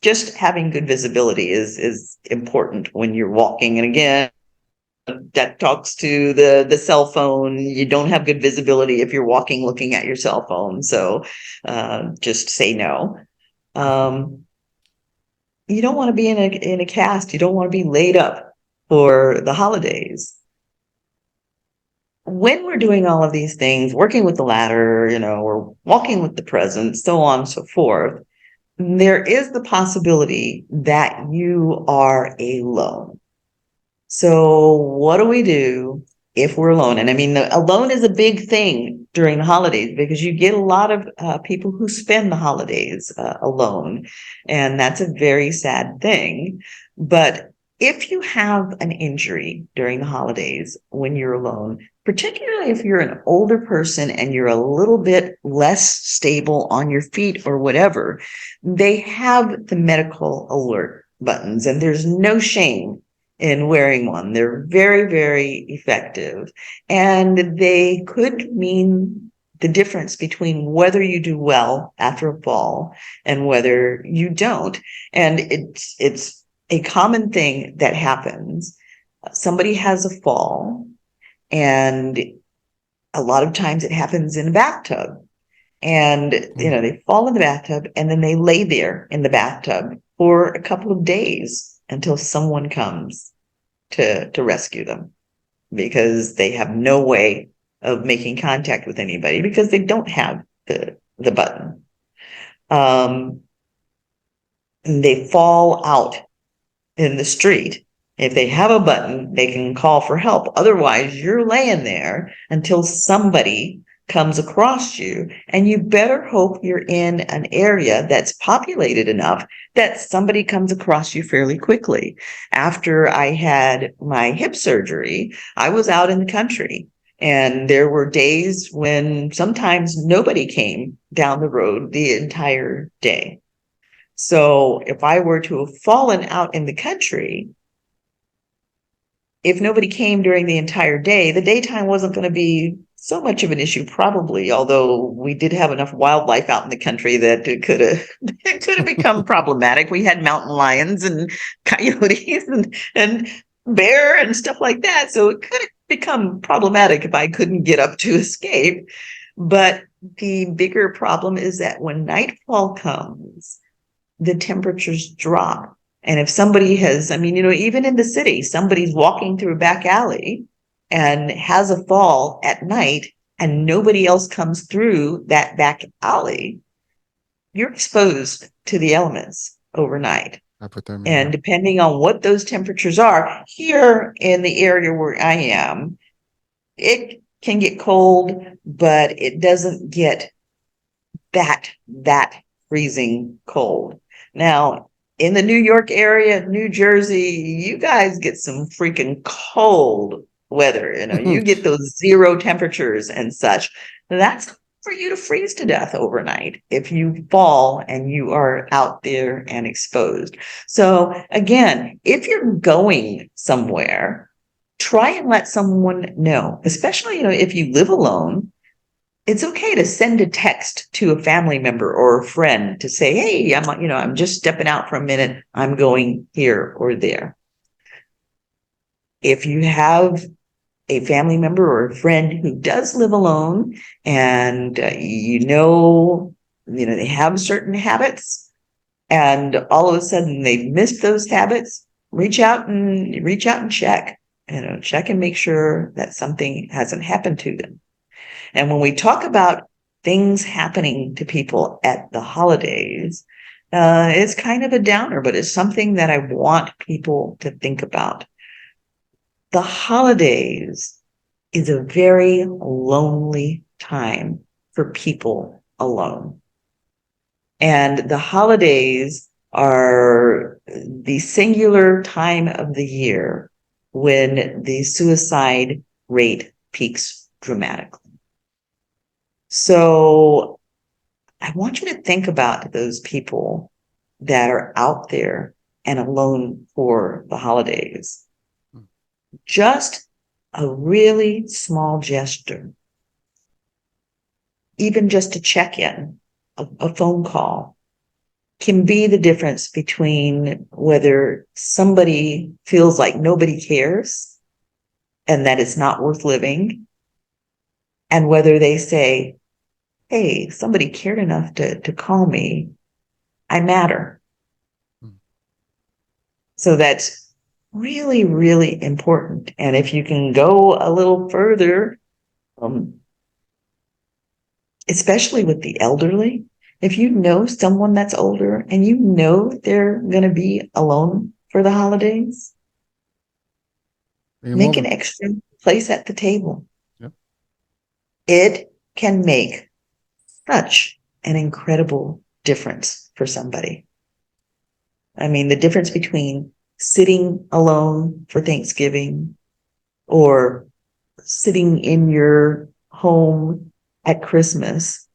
Just having good visibility is important when you're walking. And again, that talks to the cell phone. You don't have good visibility if you're walking looking at your cell phone. So just say no. You don't want to be in a cast. You don't want to be laid up for the holidays. When we're doing all of these things, working with the ladder, or walking with the present, so on and so forth, there is the possibility that you are alone. So what do we do if we're alone? And I mean, alone is a big thing during the holidays because you get a lot of people who spend the holidays alone. And that's a very sad thing. But if you have an injury during the holidays when you're alone, particularly if you're an older person and you're a little bit less stable on your feet or whatever, they have the medical alert buttons, and there's no shame in wearing one. They're very, very effective, and they could mean the difference between whether you do well after a fall and whether you don't. And it's a common thing that happens. Somebody has a fall, and a lot of times it happens in a bathtub. And, they fall in the bathtub and then they lay there in the bathtub for a couple of days until someone comes to rescue them, because they have no way of making contact with anybody because they don't have the button. They fall out in the street. If they have a button, they can call for help. Otherwise, you're laying there until somebody comes across you, and you better hope you're in an area that's populated enough that somebody comes across you fairly quickly. After I had my hip surgery, I was out in the country, and there were days when sometimes nobody came down the road the entire day. So if I were to have fallen out in the country, if nobody came during the entire day, the daytime wasn't going to be so much of an issue, probably, although we did have enough wildlife out in the country that it could have become problematic. We had mountain lions and coyotes and bear and stuff like that. So it could have become problematic if I couldn't get up to escape. But the bigger problem is that when nightfall comes, the temperatures drop. And if somebody has, even in the city, somebody's walking through a back alley and has a fall at night and nobody else comes through that back alley, you're exposed to the elements overnight. And depending on what those temperatures are, here in the area where I am, it can get cold, but it doesn't get that freezing cold. Now, in the New York area, New Jersey, you guys get some freaking cold weather. You get those 0 temperatures and such. That's for you to freeze to death overnight if you fall and you are out there and exposed. So again, if you're going somewhere, try and let someone know, especially, if you live alone. It's okay to send a text to a family member or a friend to say, hey, I'm just stepping out for a minute. I'm going here or there. If you have a family member or a friend who does live alone and they have certain habits, and all of a sudden they've missed those habits, reach out and check and make sure that something hasn't happened to them. And when we talk about things happening to people at the holidays, it's kind of a downer, but it's something that I want people to think about. The holidays is a very lonely time for people alone. And the holidays are the singular time of the year when the suicide rate peaks dramatically. So I want you to think about those people that are out there and alone for the holidays. Just a really small gesture even just a check-in, a phone call, can be the difference between whether somebody feels like nobody cares and that it's not worth living, and whether they say, hey, somebody cared enough to call me. I matter. Mm. So that's really, really important. And if you can go a little further, especially with the elderly, if you know someone that's older and you know they're going to be alone for the holidays, Bring 'em make an over. extra place at the table. Yep. It can make such an incredible difference for somebody. I mean, the difference between sitting alone for Thanksgiving or sitting in your home at Christmas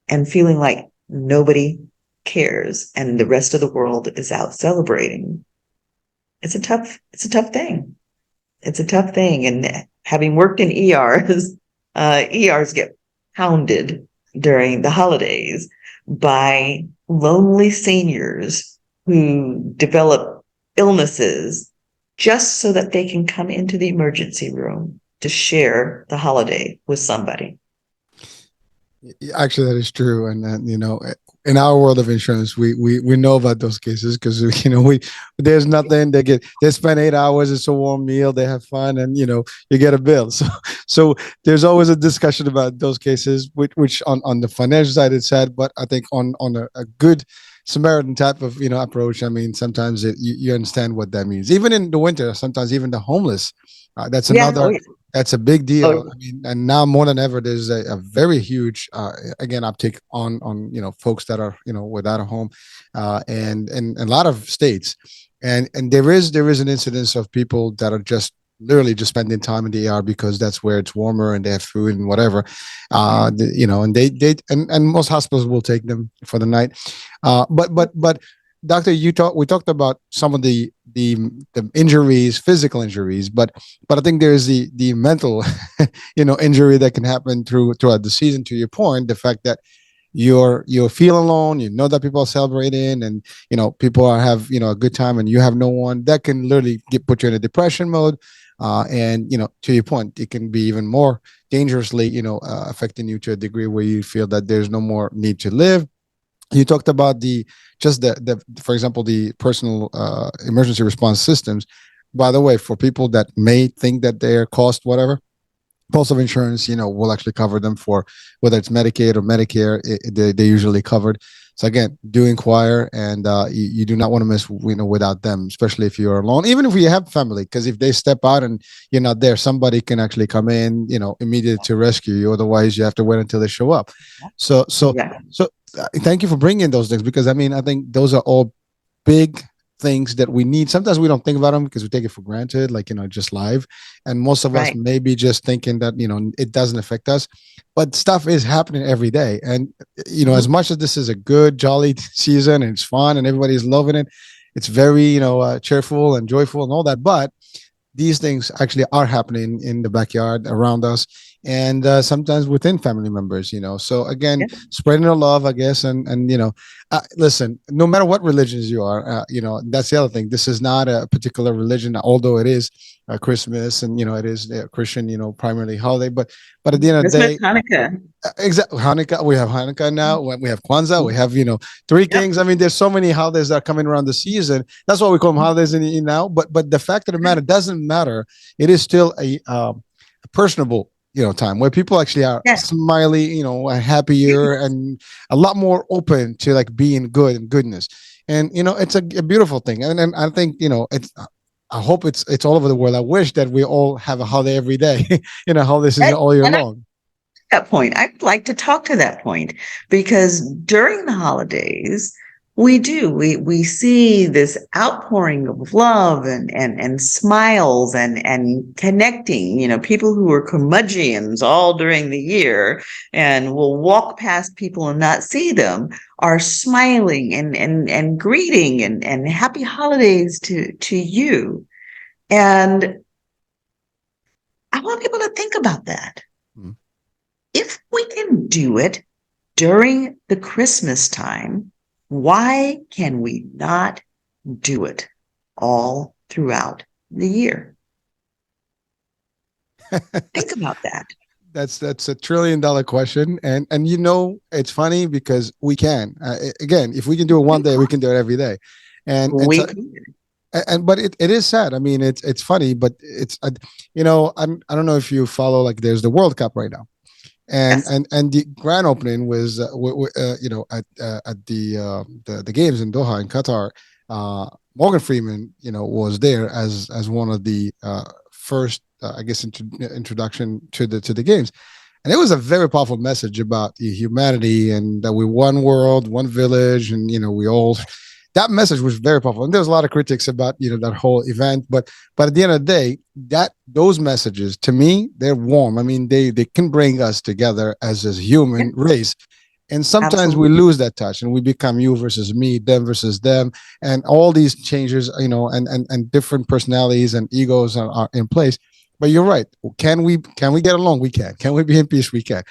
and feeling like nobody cares and the rest of the world is out celebrating. It's a tough thing. It's a tough thing. And having worked in ERs, ERs get pounded during the holidays by lonely seniors who develop illnesses just so that they can come into the emergency room to share the holiday with somebody. Actually, that is true, and in our world of insurance, we know about those cases because we there's nothing they spend 8 hours. It's a warm meal, they have fun, and you get a bill. So there's always a discussion about those cases, which on the financial side it's sad, but I think on a good Samaritan type of approach. I mean, sometimes you understand what that means. Even in the winter, sometimes even the homeless. That's Yeah. Oh, another yeah. that's a big deal. Oh, I mean, and now more than ever, there's a very huge, again, uptick on folks that are without a home, and in a lot of states, and there is an incidence of people that are just literally just spending time in the ER because that's where it's warmer and they have food and whatever, and and most hospitals will take them for the night, but doctor, we talked about some of the injuries, physical injuries, but I think there's the mental injury that can happen throughout the season. To your point, the fact that you feel alone, that people are celebrating, and people have a good time, and you have no one, that can literally put you in a depression mode, and to your point, it can be even more dangerously affecting you to a degree where you feel that there's no more need to live. You talked about the for example, the personal emergency response systems. By the way, for people that may think that they're cost whatever, Postal insurance, will actually cover them for whether it's Medicaid or Medicare. They're usually covered. So again, do inquire, and you do not want to miss, without them, especially if you're alone. Even if you have family, because if they step out and you're not there, somebody can actually come in, immediately to rescue you. Otherwise, you have to wait until they show up. So, so, yeah. so, thank you for bringing those things, because I mean, I think those are all big things that we need. Sometimes we don't think about them because we take it for granted, like, just live. And most of us Right. may be just thinking that, it doesn't affect us, but stuff is happening every day. And, as much as this is a good, jolly season and it's fun and everybody's loving it, it's very, cheerful and joyful and all that. But these things actually are happening in the backyard around us, and sometimes within family members, so again, Yeah. spreading the love, I guess. And listen, no matter what religions you are, that's the other thing. This is not a particular religion, although it is Christmas, and it is a Christian, primarily holiday, but at the end of the Christmas, day, Hanukkah. exactly. Hanukkah. We have Hanukkah now. We have Kwanzaa. We have Three Yep. Kings. I mean, there's so many holidays that are coming around the season. That's why we call them holidays in now. But the fact of the matter, doesn't matter. It is still a personable time where people actually are Yeah. smiley, happier, and a lot more open to like being good and goodness. And it's a beautiful thing. And I think it's. I hope it's all over the world. I wish that we all have a holiday every day. Holidays is And, all year and long. that point. I'd like to talk to that point because during the holidays, we see this outpouring of love and smiles and connecting, people who are curmudgeons all during the year and will walk past people and not see them are smiling and greeting and happy holidays to you. And I want people to think about that. Mm. if we can do it during the Christmas time, why can we not do it all throughout the year? Think about that. That's $1 trillion question, and it's funny because we can again, if we can do it one day, we can do it every day, and We so can. but it is sad. I mean, it's funny, but it's I don't know if you follow, like, there's the World Cup right now, and Yes. the grand opening was at the games in Doha in Qatar. Morgan Freeman, was there as one of the first, I guess, introduction to the games, and it was a very powerful message about humanity and that we're one world, one village, and we all. That message was very powerful, and there's a lot of critics about that whole event, but at the end of the day, that those messages, to me, they're warm. I mean, they can bring us together as a Yeah, human race, and sometimes we absolutely. lose that touch and we become you versus me, them versus them, and all these changes, and different personalities and egos are in place. But you're right. Can we get along? We can. Can we be in peace? We can.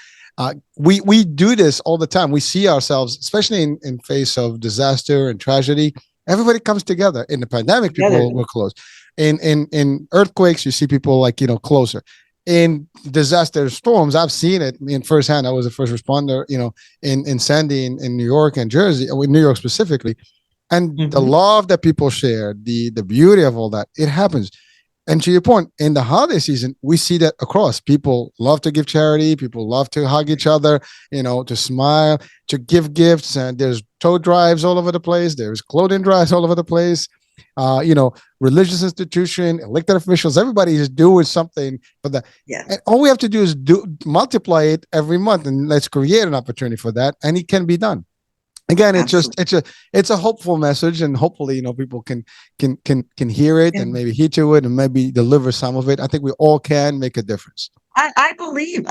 We do this all the time. We see ourselves, especially in face of disaster and tragedy. Everybody comes together. In the pandemic, Together. people were close. In earthquakes, you see people, like, closer. In disaster storms, I've seen it in firsthand. I was a first responder, in Sandy, in New York and Jersey, in New York specifically, and the Mhm. love that people share, the beauty of all that, it happens. And to your point, in the holiday season, we see that across. People love to give charity. People love to hug each other, to smile, to give gifts. And there's tote drives all over the place. There's clothing drives all over the place. Religious institution, elected officials, everybody is doing something for that. Yeah, And all we have to do is multiply it every month, and let's create an opportunity for that. And it can be done. Again, absolutely. it's a hopeful message, and hopefully, people can hear it and And maybe heed to it and maybe deliver some of it. I think we all can make a difference. I believe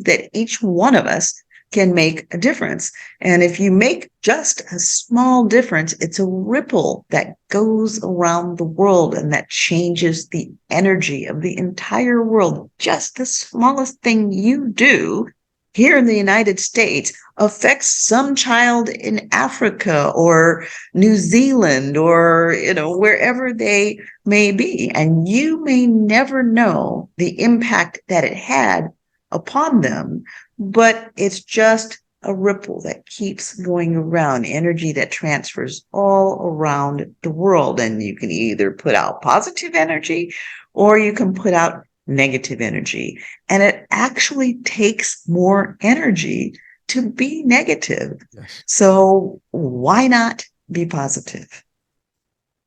that each one of us can make a difference. And if you make just a small difference, it's a ripple that goes around the world and that changes the energy of the entire world. Just the smallest thing you do here in the United States affects some child in Africa or New Zealand or, wherever they may be. And you may never know the impact that it had upon them, but it's just a ripple that keeps going around, energy that transfers all around the world. And you can either put out positive energy or you can put out negative energy. And it actually takes more energy to be negative. Yes. So why not be positive?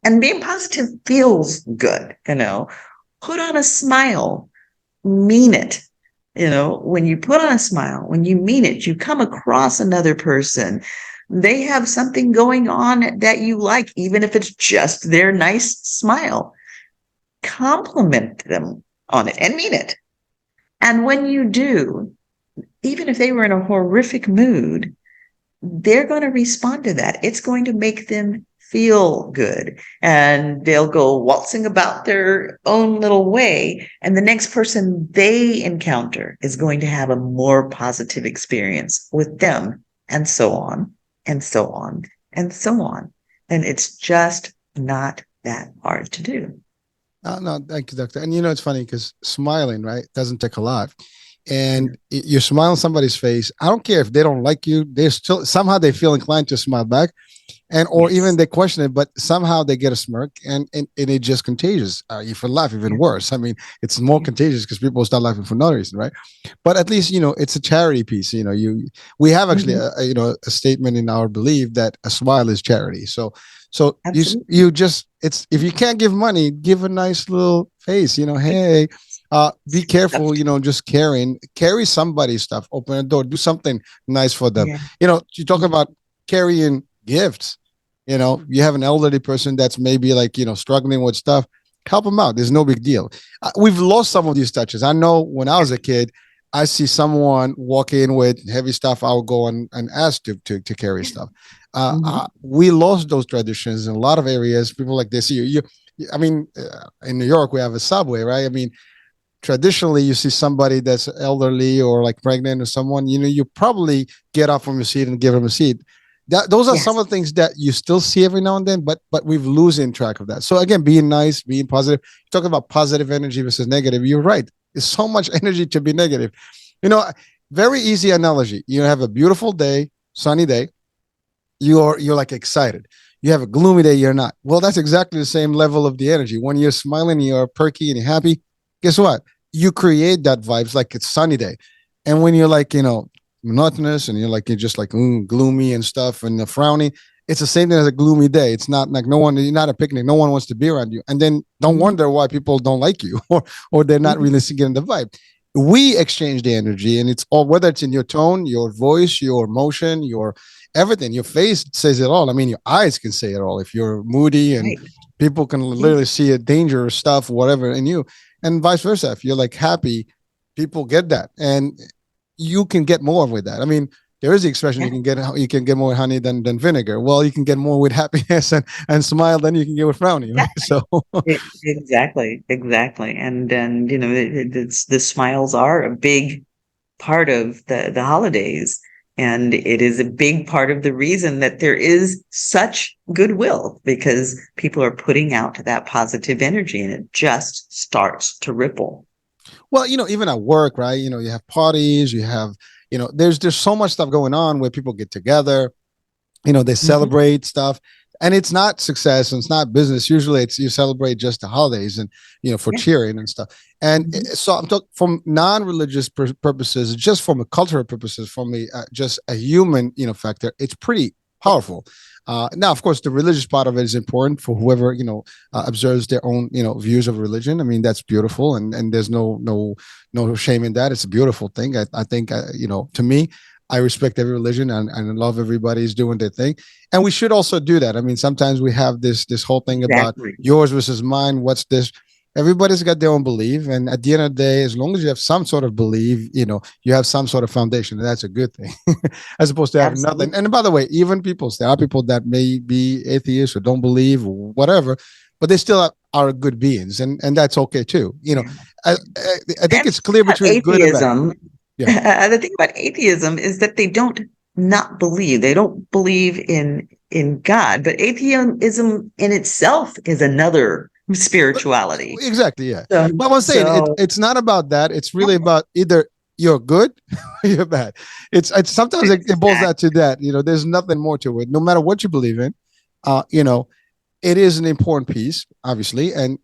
And being positive feels good, Put on a smile, mean it. When you put on a smile, when you mean it, you come across another person. They have something going on that you like, even if it's just their nice smile. Compliment them on it and mean it. And when you do, even if they were in a horrific mood, they're going to respond to that. It's going to make them feel good, and they'll go waltzing about their own little way. And the next person they encounter is going to have a more positive experience with them, and so on, and so on, and so on. And it's just not that hard to do. No, thank you, doctor. And it's funny because smiling, right, doesn't take a lot. And you smile on somebody's face. I don't care if they don't like you; they still somehow they feel inclined to smile back, and or even Yes. they question it, but somehow they get a smirk, and it just contagious. If you laugh, even Yeah. worse. I mean, it's more Yeah. contagious because people start laughing for no reason, right? But at least it's a charity piece. We have actually Mhm. a statement in our belief that a smile is charity. So Absolutely. you just it's if you can't give money, give a nice little face. Hey, be careful. Just carry somebody's stuff, open a door, do something nice for them. Yeah. You talk about carrying gifts. You have an elderly person that's maybe, like, struggling with stuff. Help them out. There's no big deal. We've lost some of these touches. I know when I was a kid, I see someone walk in with heavy stuff, I'll go and ask to carry stuff. Mhm. We lost those traditions in a lot of areas. People, like, they see you. I mean, in New York, we have a subway, right? I mean, traditionally you see somebody that's elderly or like pregnant or someone, you probably get up from your seat and give them a seat. Those are some Yes. of the things that you still see every now and then, but we've losing track of that. So again, being nice, being positive. Talk about positive energy versus negative. You're right. There's so much energy to be negative. You know, very easy analogy. You have a beautiful day, sunny day. You're like excited. You have a gloomy day, you're not. Well, that's exactly the same level of the energy. When you're smiling, you're perky and you're happy. Guess what? You create that vibes like it's sunny day. And when you're like, monotonous and you're just like gloomy and stuff and frowny, it's the same thing as a gloomy day. It's not like you're not a picnic. No one wants to be around you. And then don't Mhm. wonder why people don't like you or they're not Mhm. really getting the vibe. We exchange the energy, and it's all, whether it's in your tone, your voice, your emotion, your everything. Your face says it all. I mean, your eyes can say it all. If you're moody and Right. people can Yeah. literally see a dangerous stuff, whatever in you, and vice versa. If you're like happy, people get that, and you can get more with that. I mean, there is the expression Yeah. you can get more honey than vinegar. Well, you can get more with happiness and smile than you can get with frowning, right? So Exactly, exactly. And the smiles are a big part of the holidays, and it is a big part of the reason that there is such goodwill, because people are putting out that positive energy and it just starts to ripple. well, even at work, right? You have parties, you have, there's so much stuff going on where people get together, they Mhm. celebrate stuff, and it's not success and it's not business. Usually it's you celebrate just the holidays and for Yeah. cheering and stuff. And Mhm. so I'm talking from non-religious purposes, just from a cultural purposes, from a just a human factor. It's pretty Yeah. powerful. Now, of course, the religious part of it is important for whoever observes their own views of religion. I mean, that's beautiful, and there's no shame in that. It's a beautiful thing. I think to me, I respect every religion, and love everybody's doing their thing. And we should also do that. I mean, sometimes we have this whole thing about Exactly. yours versus mine. What's this? Everybody's got their own belief. And at the end of the day, as long as you have some sort of belief, you have some sort of foundation. And that's a good thing, as opposed to having nothing. Absolutely. And by the way, even there are people that may be atheists or don't believe or whatever, but they still are good beings. And that's okay too. Yeah. I think And it's clear between good and bad. atheism, Yeah. the thing about atheism is that they don't not believe. They don't believe in God, but atheism in itself is another But spirituality. exactly, yeah. So, But I'm saying so it's not about that. It's really about either you're good or you're bad. It's sometimes it boils exactly. down to that. There's nothing more to it. No matter what you believe in, uh, you know, it is an important piece, obviously, and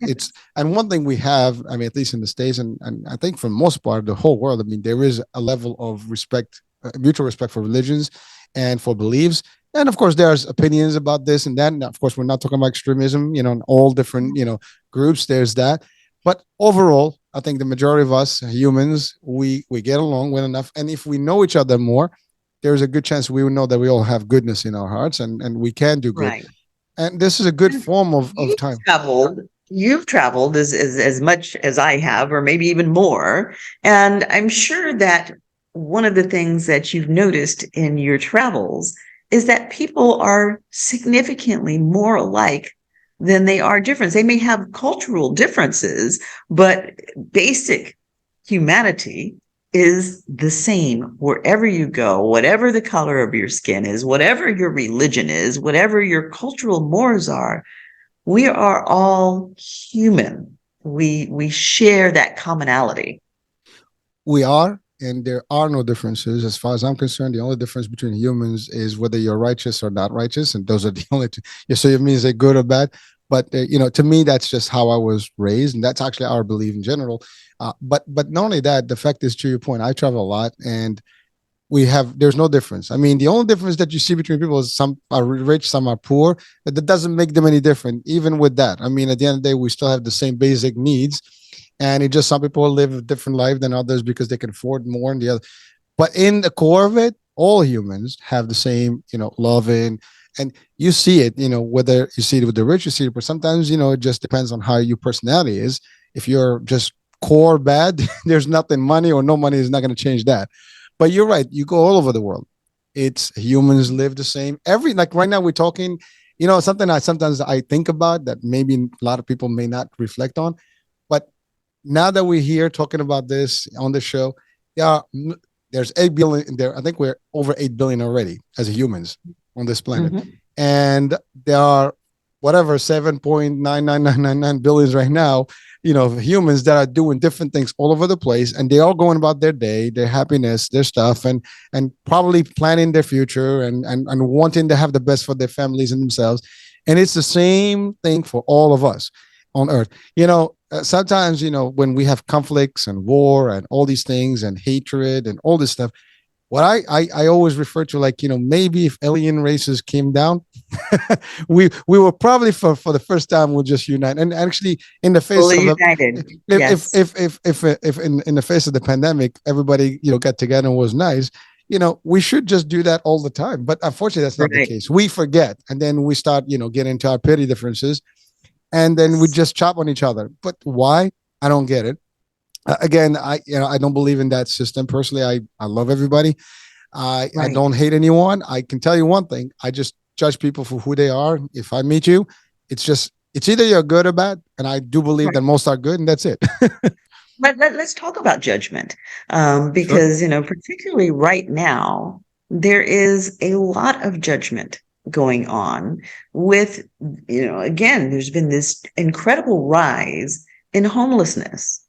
one thing we have. I mean, at least in the states, and I think for the most part, the whole world. I mean, there is a level of respect, mutual respect for religions and for beliefs. And of course, there's opinions about this and that. And of course, we're not talking about extremism. In all different groups. There's that, but overall, I think the majority of us humans we get along well enough, and if we know each other more, there's a good chance we will know that we all have goodness in our hearts, and we can do good. Right. And this is a good And form of you've time. traveled, you've traveled as much as I have, or maybe even more. And I'm sure that one of the things that you've noticed in your travels is that people are significantly more alike than they are different. They may have cultural differences, but basic humanity is the same wherever you go, whatever the color of your skin is, whatever your religion is, whatever your cultural mores are. We are all human. We share that commonality. We are, and there are no differences as far as I'm concerned. The only difference between humans is whether you're righteous or not righteous, and those are the only two. Yeah, so it means they're good or bad. But to me, that's just how I was raised, and that's actually our belief in general. But not only that, the fact is, to your point, I travel a lot, and there's no difference. I mean, the only difference that you see between people is some are rich, some are poor, but that doesn't make them any different. Even with that, I mean, at the end of the day, we still have the same basic needs, and it just some people live a different life than others because they can afford more and the other. But in the core of it, all humans have the same, love and you see it, whether you see it with the rich, you see it, but sometimes, it just depends on how your personality is. If you're just core bad, there's nothing, money or no money is not going to change that. But you're right. You go all over the world. It's humans live the same. Like right now we're talking, something I sometimes I think about that maybe a lot of people may not reflect on. But now that we're here talking about this on the show, yeah, there's 8 billion there. I think we're over 8 billion already as humans on this planet, Mhm. and there are whatever 7.99999 billions right now. Of humans that are doing different things all over the place, and they all going about their day, their happiness, their stuff, and probably planning their future and wanting to have the best for their families and themselves. And it's the same thing for all of us on Earth. Sometimes when we have conflicts and war and all these things and hatred and all this stuff, what I always refer to, like, maybe if alien races came down, we will probably for the first time will just unite. And actually, in the face Fully of a united. if Yes. if in the face of the pandemic, everybody got together and was nice. We should just do that all the time. But unfortunately, that's not the Right. case. We forget, and then we start getting into our petty differences, and then we Yes. just chop on each other. But why? I don't get it. Again, I don't believe in that system personally. I love everybody. I Right. don't hate anyone. I can tell you one thing: I just judge people for who they are. If I meet you, it's either you're good or bad, and I do believe that Right. most are good, and that's it. But let's talk about judgment, Sure. because, particularly right now, there is a lot of judgment going on with, again, there's been this incredible rise in homelessness,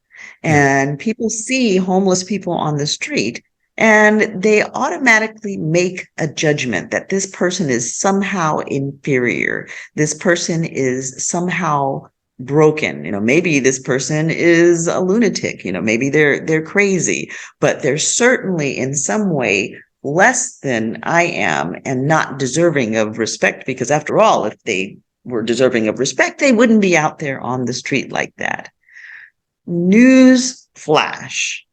Yeah. and people see homeless people on the street and they automatically make a judgment that this person is somehow inferior. This person is somehow broken. Maybe this person is a lunatic. Maybe they're crazy, but they're certainly in some way less than I am and not deserving of respect, because after all, if they were deserving of respect, they wouldn't be out there on the street like that. News flash: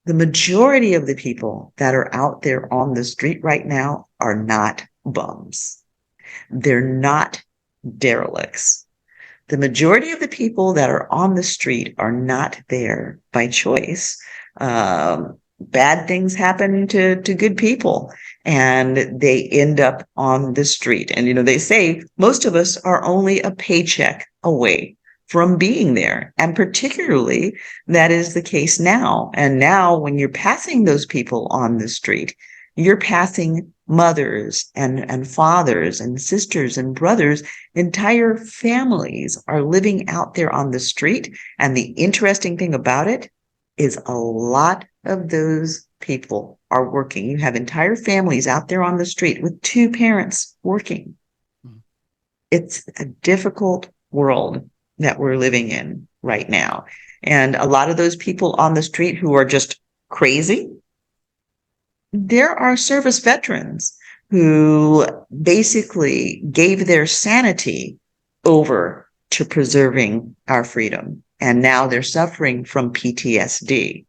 the majority of the people that are out there on the street right now are not bums. They're not derelicts. The majority of the people that are on the street are not there by choice. Bad things happen to good people, and they end up on the street. And, they say most of us are only a paycheck away from being there. And particularly, that is the case now. And now, when you're passing those people on the street, you're passing mothers and fathers and sisters and brothers. Entire families are living out there on the street. And the interesting thing about it is a lot of those people are working. You have entire families out there on the street with two parents working. It's a difficult world that we're living in right now. And a lot of those people on the street who are just crazy, there are service veterans who basically gave their sanity over to preserving our freedom. And now they're suffering from PTSD.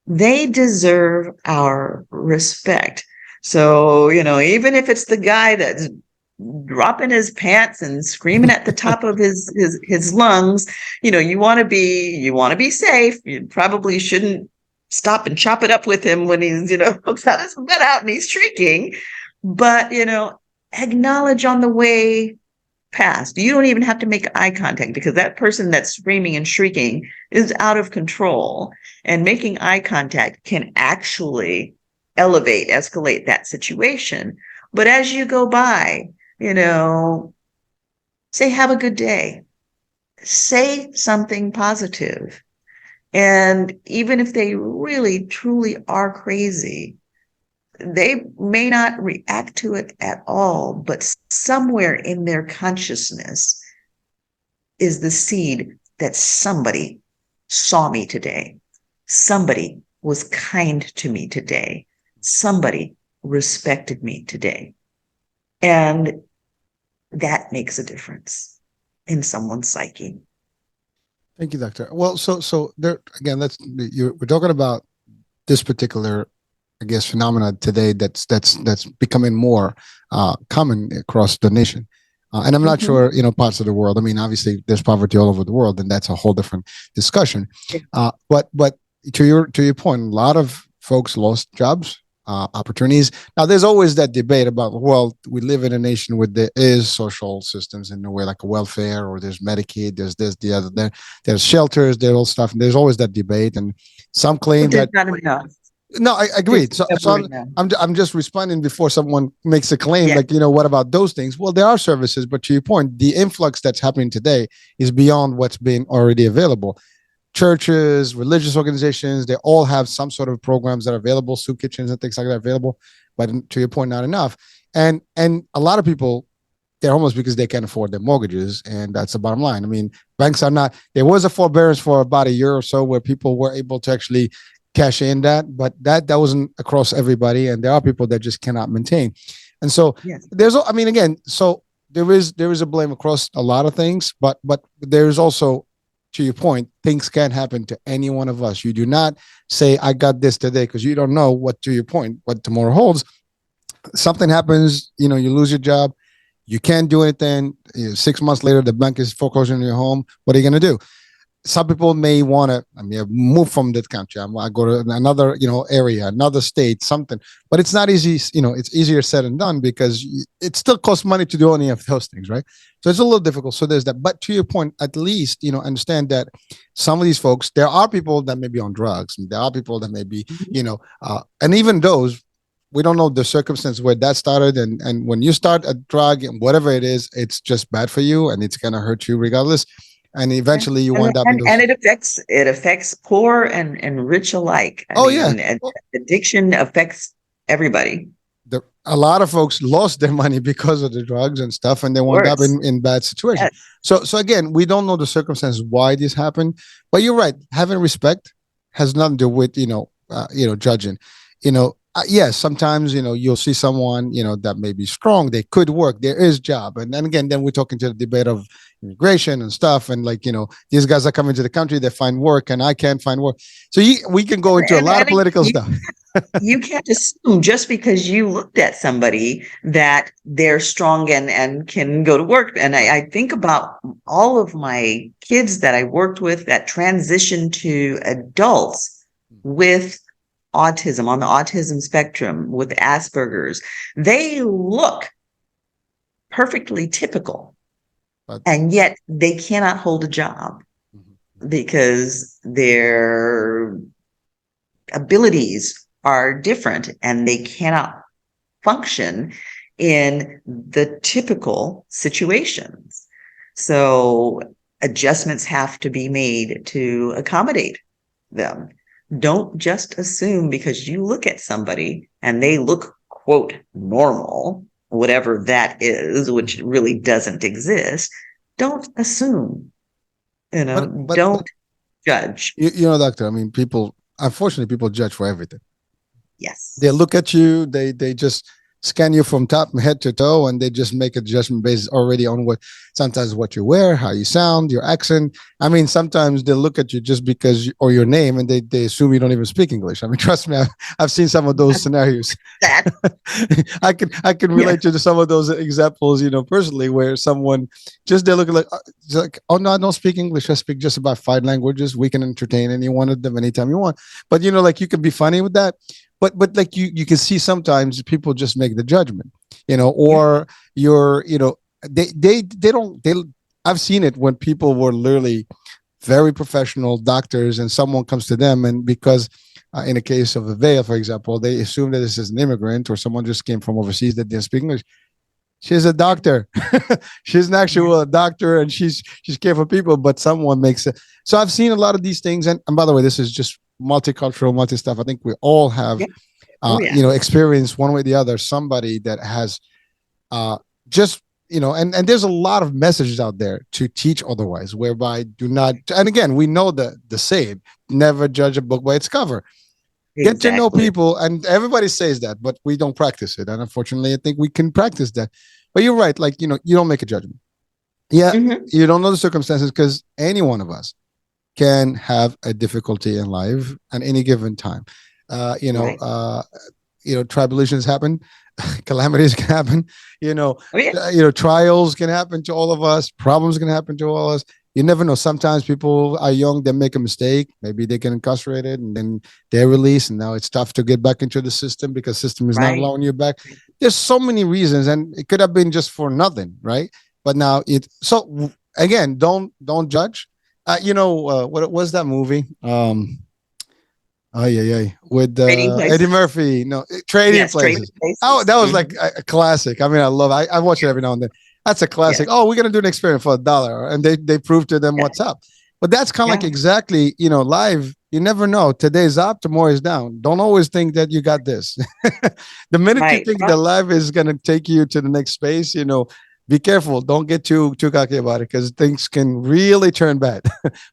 They deserve our respect. So, even if it's the guy that's dropping his pants and screaming at the top of his lungs, you want to be safe. You probably shouldn't stop and chop it up with him when he's, got his butt out and he's shrieking. But, acknowledge on the way past. You don't even have to make eye contact, because that person that's screaming and shrieking is out of control. And making eye contact can actually escalate that situation. But as you go by, say, have a good day. Say something positive. And even if they really, truly are crazy, they may not react to it at all, but somewhere in their consciousness is the seed that somebody saw me today. Somebody was kind to me today. Somebody respected me today. And that makes a difference in someone's psyche. Thank you, Doctor. Well, so there again. We're talking about this particular, I guess, phenomena today that's becoming more common across the nation. And I'm not Mhm. sure, parts of the world. I mean, obviously, there's poverty all over the world, and that's a whole different discussion. But to your point, a lot of folks lost jobs. opportunities. Now, there's always that debate about, well, we live in a nation where there is social systems in a way, like a welfare, or there's Medicaid, there's this, the other, there's shelters, there's all stuff, and there's always that debate. And some claim But there's that not enough. no, I There's agreed. So never enough. I'm just responding before someone makes a claim Yeah. like, what about those things? Well, there are services, but to your point, the influx that's happening today is beyond what's been already available. Churches, religious organizations, they all have some sort of programs that are available, soup kitchens and things like that available, but to your point, not enough. And a lot of people, they're homeless because they can't afford their mortgages, and that's the bottom line. I mean, banks are not. There was a forbearance for about a year or so where people were able to actually cash in that, but that wasn't across everybody, and there are people that just cannot maintain. And so Yes. I mean, again, so there is a blame across a lot of things, but there's also, to your point, things can happen to any one of us. You do not say, I got this today, because you don't know what, to your point, what tomorrow holds. Something happens, you lose your job, you can't do anything. 6 months later, the bank is foreclosing on your home. What are you going to do? Some people may want to, move from that country. I go to another, area, another state, something. But it's not easy. It's easier said than done, because it still costs money to do any of those things, right? So it's a little difficult. So there's that. But to your point, at least, understand that some of these folks, there are people that may be on drugs. And there are people that may be, and even those, we don't know the circumstance where that started. And when you start a drug and whatever it is, it's just bad for you, and it's going to hurt you regardless. And eventually you wind up in those. And it affects poor and rich alike. Oh, yeah. Addiction affects everybody. A lot of folks lost their money because of the drugs and stuff, and they wound up in bad situations. Yes. So again, we don't know the circumstances why this happened, but you're right. Having respect has nothing to do with judging. Yes, sometimes you'll see someone that may be strong. They could work. There is job, and then again, we're talking to the debate of immigration and stuff, and these guys are coming to the country, they find work, and I can't find work. So we can go into a lot of political stuff. You can't assume just because you looked at somebody that they're strong and can go to work. And I think about all of my kids that I worked with that transitioned to adults with autism, on the autism spectrum, with Asperger's. They look perfectly typical, and yet they cannot hold a job because their abilities are different and they cannot function in the typical situations. So adjustments have to be made to accommodate them. Don't just assume because you look at somebody and they look, quote, normal, whatever that is, which really doesn't exist. Don't assume, don't judge. Doctor, unfortunately, people judge for everything. Yes. They look at you, they just scan you from top head to toe, and they just make a judgment based already on what you wear, how you sound, your accent. Sometimes they look at you just because or your name, and they assume you don't even speak English. Trust me, I've seen some of those scenarios. I can relate to some of those examples, personally, where someone they look like, oh no, I don't speak English. I speak just about 5 languages. We can entertain any one of them anytime you want. But you can be funny with that. But like you can see sometimes people just make the judgment, or they don't. I've seen it when people were literally very professional doctors, and someone comes to them, and because in the case of a veil, for example, they assume that this is an immigrant or someone just came from overseas that didn't speak English. She's a doctor. She's an actual doctor, and she's care for people, but someone makes it. So I've seen a lot of these things, and by the way, this is just multicultural, multi stuff. I think we all have, experience one way or the other, somebody that has and there's a lot of messages out there to teach otherwise, whereby do not, and again, we know the saying, never judge a book by its cover. Exactly. Get to know people, and everybody says that, but we don't practice it. And unfortunately, I think we can practice that. But you're right, you don't make a judgment. Yeah, you don't know the circumstances, because any one of us can have a difficulty in life at any given time. Tribulations happen, calamities can happen, trials can happen to all of us, problems can happen to all of us. You never know. Sometimes people are young, they make a mistake. Maybe they get incarcerated and then they're released. And now it's tough to get back into the system because system is not Right. allowing you back. There's so many reasons, and it could have been just for nothing, right? But now again, don't judge. What was that movie? Oh yeah, with Trading Eddie places. Murphy. No, Trading Yes, trading Places. Oh, places. that was like Mhm. a classic. I mean, I love. I watch it every now and then. That's a classic. Yes. Oh, we're gonna do an experiment for $1, and they prove to them Yeah. what's up. But that's kind of like Yeah. exactly, live. You never know. Today's up, tomorrow is down. Don't always think that you got this. The minute you Right. think Right. the live is gonna take you to the next space, be careful. Don't get too cocky about it because things can really turn bad.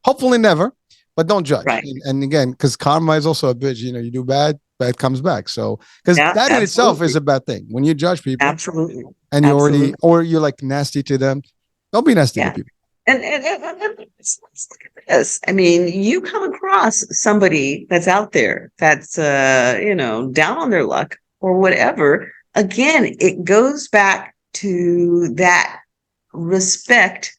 Hopefully never, but don't judge. Right. And again, because karma is also a bitch. You do bad, bad comes back. So because Yeah. that in itself is Absolutely. a bad thing. When you judge people Absolutely. and you already Absolutely. or you're like nasty to them, don't be nasty to Yeah. people. And let's look at this. I mean, you come across somebody that's out there that's down on their luck or whatever. Again, it goes back to that respect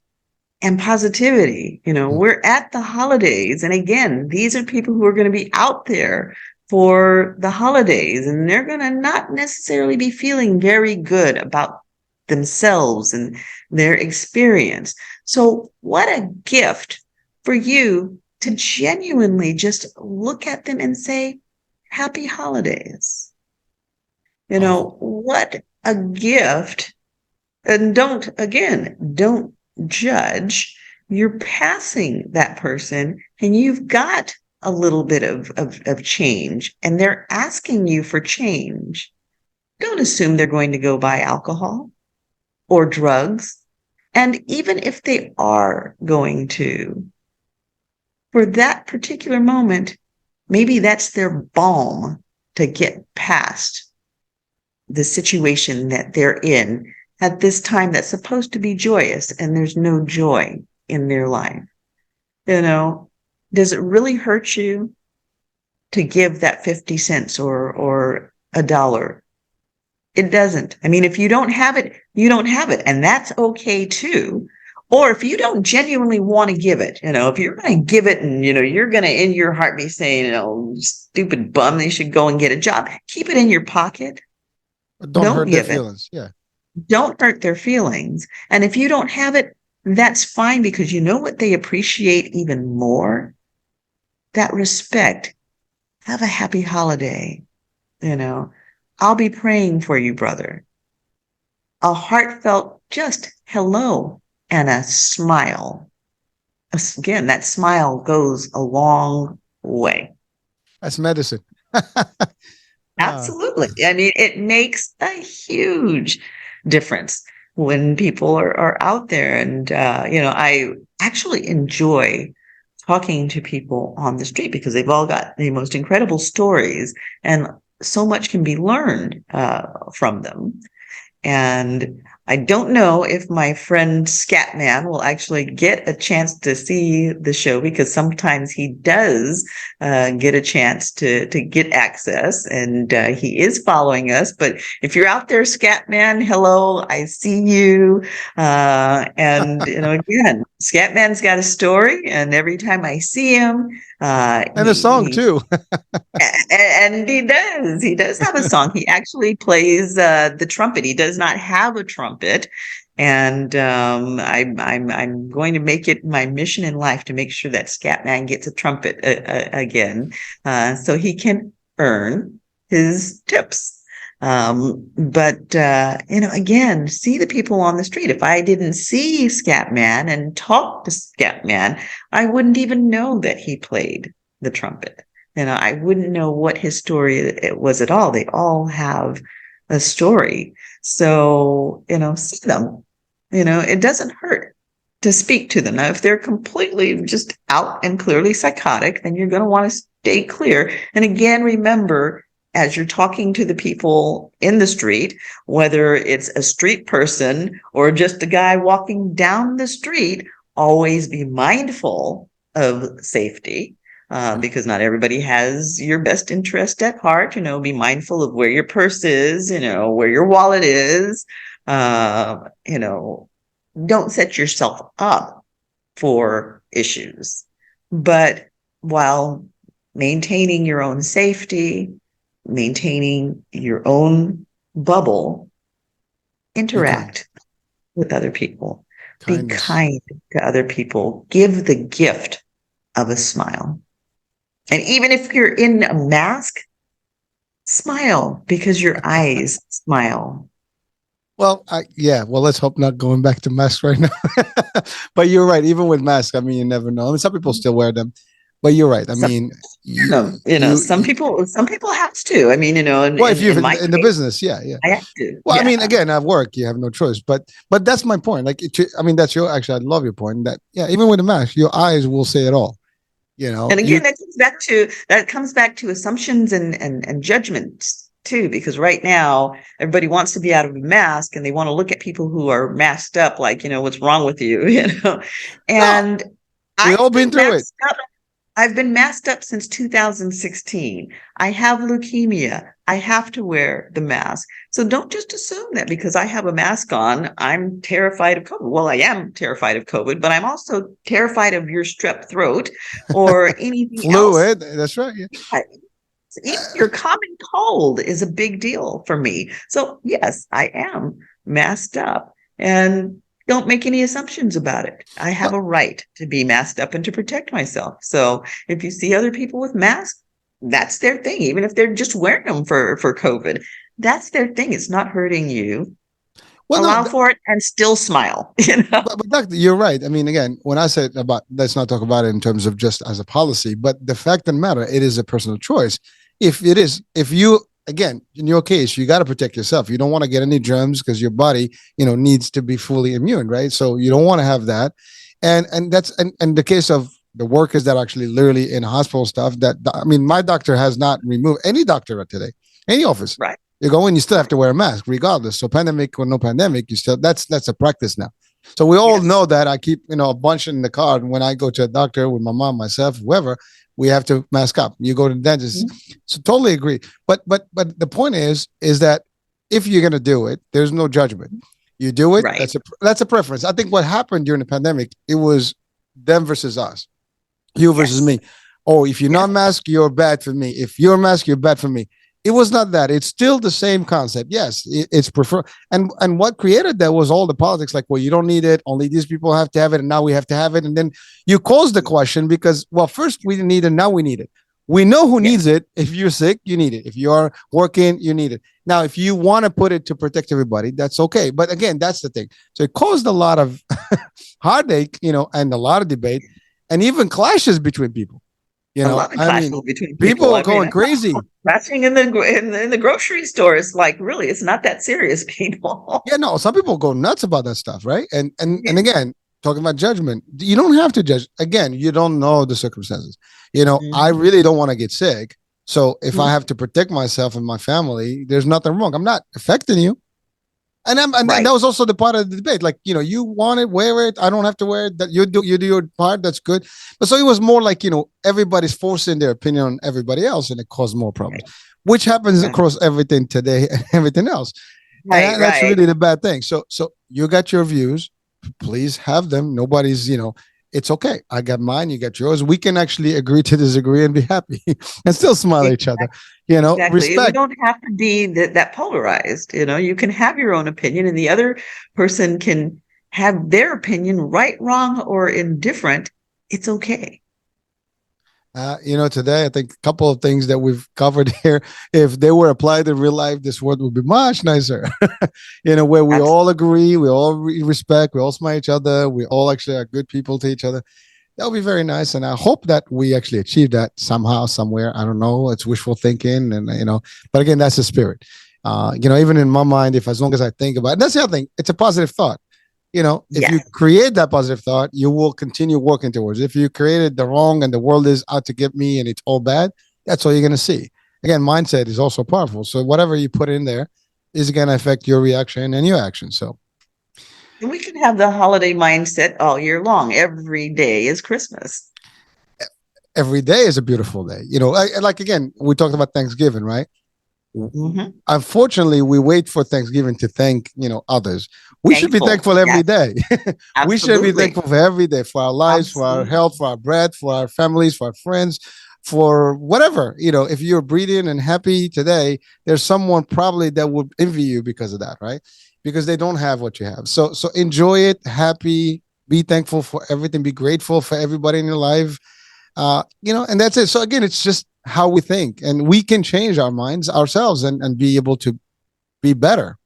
and positivity. Mm. We're at the holidays. And again, these are people who are going to be out there for the holidays, and they're going to not necessarily be feeling very good about themselves and their experience. So, what a gift for you to genuinely just look at them and say, Happy holidays. Oh, What a gift. And don't judge. You're passing that person and you've got a little bit of change and they're asking you for change. Don't assume they're going to go buy alcohol or drugs. And even if they are going to, for that particular moment, maybe that's their balm to get past the situation that they're in at this time that's supposed to be joyous and there's no joy in their life. You know, does it really hurt you to give that 50 cents or $1? It doesn't. I mean, if you don't have it, you don't have it. And that's okay too. Or if you don't genuinely want to give it, if you're going to give it and, you're going to in your heart be saying, stupid bum, they should go and get a job. Keep it in your pocket. but don't Don't hurt their give it. feelings. Yeah. Don't hurt their feelings. And if you don't have it, that's fine because you know what they appreciate even more? That respect. Have a happy holiday. You know, I'll be praying for you, brother. A heartfelt just hello and a smile. Again, that smile goes a long way. That's medicine. uh, Absolutely. I mean, it makes a huge difference when people are out there. And, I actually enjoy talking to people on the street because they've all got the most incredible stories and so much can be learned from them. And I don't know if my friend Scatman will actually get a chance to see the show because sometimes he does get a chance to get access, and he is following us. But if you're out there, Scatman, hello, I see you. And again, Scatman's got a story, and every time I see him, and a song too. and he does. He does have a song. He actually plays the trumpet. He does not have a trumpet, and I'm going to make it my mission in life to make sure that Scatman gets a trumpet again, so he can earn his tips. But again, see the people on the street. If I didn't see Scatman and talk to Scatman, I wouldn't even know that he played the trumpet. I wouldn't know what his story it was at all. They all have a story. So, see them. It doesn't hurt to speak to them. Now, if they're completely just out and clearly psychotic, then you're going to want to stay clear. And again, remember, as you're talking to the people in the street, whether it's a street person or just a guy walking down the street, always be mindful of safety because not everybody has your best interest at heart. Be mindful of where your purse is, where your wallet is. Don't set yourself up for issues. But while maintaining your own safety, maintaining your own bubble, Agree. interact with other people. Be Kindness. kind to other people. Give the gift of a smile. And even if you're in a mask, smile because your eyes smile. Well, well, let's hope not going back to masks right now. But you're right. Even with masks, I mean, you never know. I mean, some people still wear them, but you're right. I Some, mean, some people have to. I mean, well, if you're in my in the case, business, yeah, yeah. I have to. Well, I mean, Yeah. again, at work, you have no choice. But that's my point. Like, I mean, that's your actually. I love your point that yeah, even with a mask, your eyes will say it all. You know, And you again, that comes back to assumptions and judgments too, because right now everybody wants to be out of a mask and they want to look at people who are masked up, like, what's wrong with you, no, And we all I've been been through it. masked up. I've been masked up since 2016. I have leukemia. I have to wear the mask. So don't just assume that because I have a mask on, I'm terrified of COVID. Well, I am terrified of COVID, but I'm also terrified of your strep throat or anything else. Fluid. That's right. Yeah. Even your common cold is a big deal for me. So yes, I am masked up, and don't make any assumptions about it. I have Well, a right to be masked up and to protect myself. So if you see other people with masks, that's their thing. Even if they're just wearing them for COVID, that's their thing. It's not hurting you. well, no. Allow for it and still smile. But doctor, you're right. I mean, again, when I said about let's not talk about it in terms of just as a policy, but the fact of the matter, it is a personal choice. If you again, in your case, you got to protect yourself. You don't want to get any germs because your body, needs to be fully immune, right? So you don't want to have that. And that's and the case of the workers that actually literally in hospital stuff that I mean, my doctor has not removed any doctor today, any office. Right. You go in, you still have to wear a mask regardless. So pandemic or no pandemic, you still that's a practice now. So we all Yes. know that. I keep a bunch in the car. And when I go to a doctor with my mom, myself, whoever, we have to mask up. You go to the dentist. Mhm. So totally agree. But the point is that if you're gonna do it, there's no judgment. You do it. Right. That's a preference. I think what happened during the pandemic, it was them versus us, you versus Yes. me. Oh, if you're Yes. not masked, you're bad for me. If you're masked, you're bad for me. It was not that. It's still the same concept. Yes, it's prefer. And what created that was all the politics. Like, well, you don't need it. Only these people have to have it, and now we have to have it. And then you cause the question because, well, first we didn't need it, now we need it. We know who Yes. needs it. If you're sick, you need it. If you are working, you need it. Now, if you want to put it to protect everybody, that's okay. But again, that's the thing. So it caused a lot of heartache, and a lot of debate, and even clashes between people. A lot of I clashes mean, between people people. are I mean, going crazy. crashing in the grocery stores. Like, really, it's not that serious, people. Yeah, no, some people go nuts about that stuff, right? And Yeah. again, talking about judgment, you don't have to judge. Again, you don't know the circumstances. I Mhm. really don't want to get sick. So if I Mhm. have to protect myself and my family, there's nothing wrong. I'm not affecting you. And that Right. was also the part of the debate. Like, you want it, wear it. I don't have to wear it. That you do your part. That's good. But so it was more like, everybody's forcing their opinion on everybody else, and it caused more problems, which happens Yeah. across everything today and everything else. And Right. that's Right. really the bad thing. So you got your views. Please have them. Nobody's, it's okay. I got mine. You got yours. We can actually agree to disagree and be happy and still smile at each other. Exactly. We Respect. don't have to be that polarized. You can have your own opinion, and the other person can have their opinion, right, wrong, or indifferent. It's okay. Today I think a couple of things that we've covered here, if they were applied in real life, this world would be much nicer. Where we Absolutely. all agree, we all respect, we all smile at each other, we all actually are good people to each other. That would be very nice, and I hope that we actually achieve that somehow, somewhere. I don't know. It's wishful thinking, and but again, that's the spirit. Even in my mind, if as long as I think about it, that's the other thing. It's a positive thought. If you Yes. create that positive thought, you will continue working towards it. If you created the wrong and the world is out to get me and it's all bad, that's all you're going to see. Again, mindset is also powerful. So whatever you put in there is going to affect your reaction and your action. So And we can have the holiday mindset all year long. Every day is Christmas. every day is a beautiful day. Like again, we talked about Thanksgiving, right? Mhm. Unfortunately, we wait for Thanksgiving to thank, others. We should be Thankful. thankful every Yes, day. We should be absolutely. thankful for every day, for our lives, for our Absolutely. health, for our breath, for our families, for our friends, for whatever. If you're breathing and happy today, there's someone probably that would envy you because of that, right? Because they don't have what you have. So enjoy it, happy, be thankful for everything, be grateful for everybody in your life. And that's it. So again, it's just how we think, and we can change our minds ourselves and be able to be better.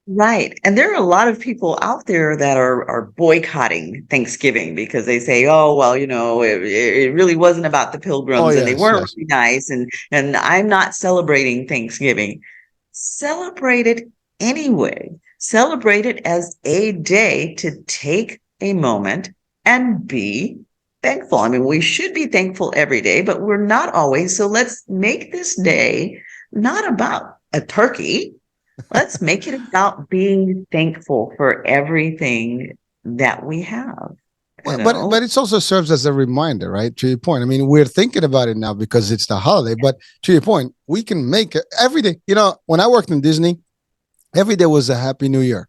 Right. And there are a lot of people out there that are boycotting Thanksgiving because they say, oh, well, it really wasn't about the Oh pilgrims and they yes, weren't yes. really nice. And I'm not celebrating Thanksgiving. Celebrate it anyway. Celebrate it as a day to take a moment and be thankful. I mean, we should be thankful every day, but we're not always. So let's make this day not about a turkey. Let's make it about being thankful for everything that we have, you Well, but know? it also serves as a reminder, right? To your point. I mean, we're thinking about it now because it's the holiday. But to your point, we can make it every day. When I worked in Disney, every day was a Happy New Year.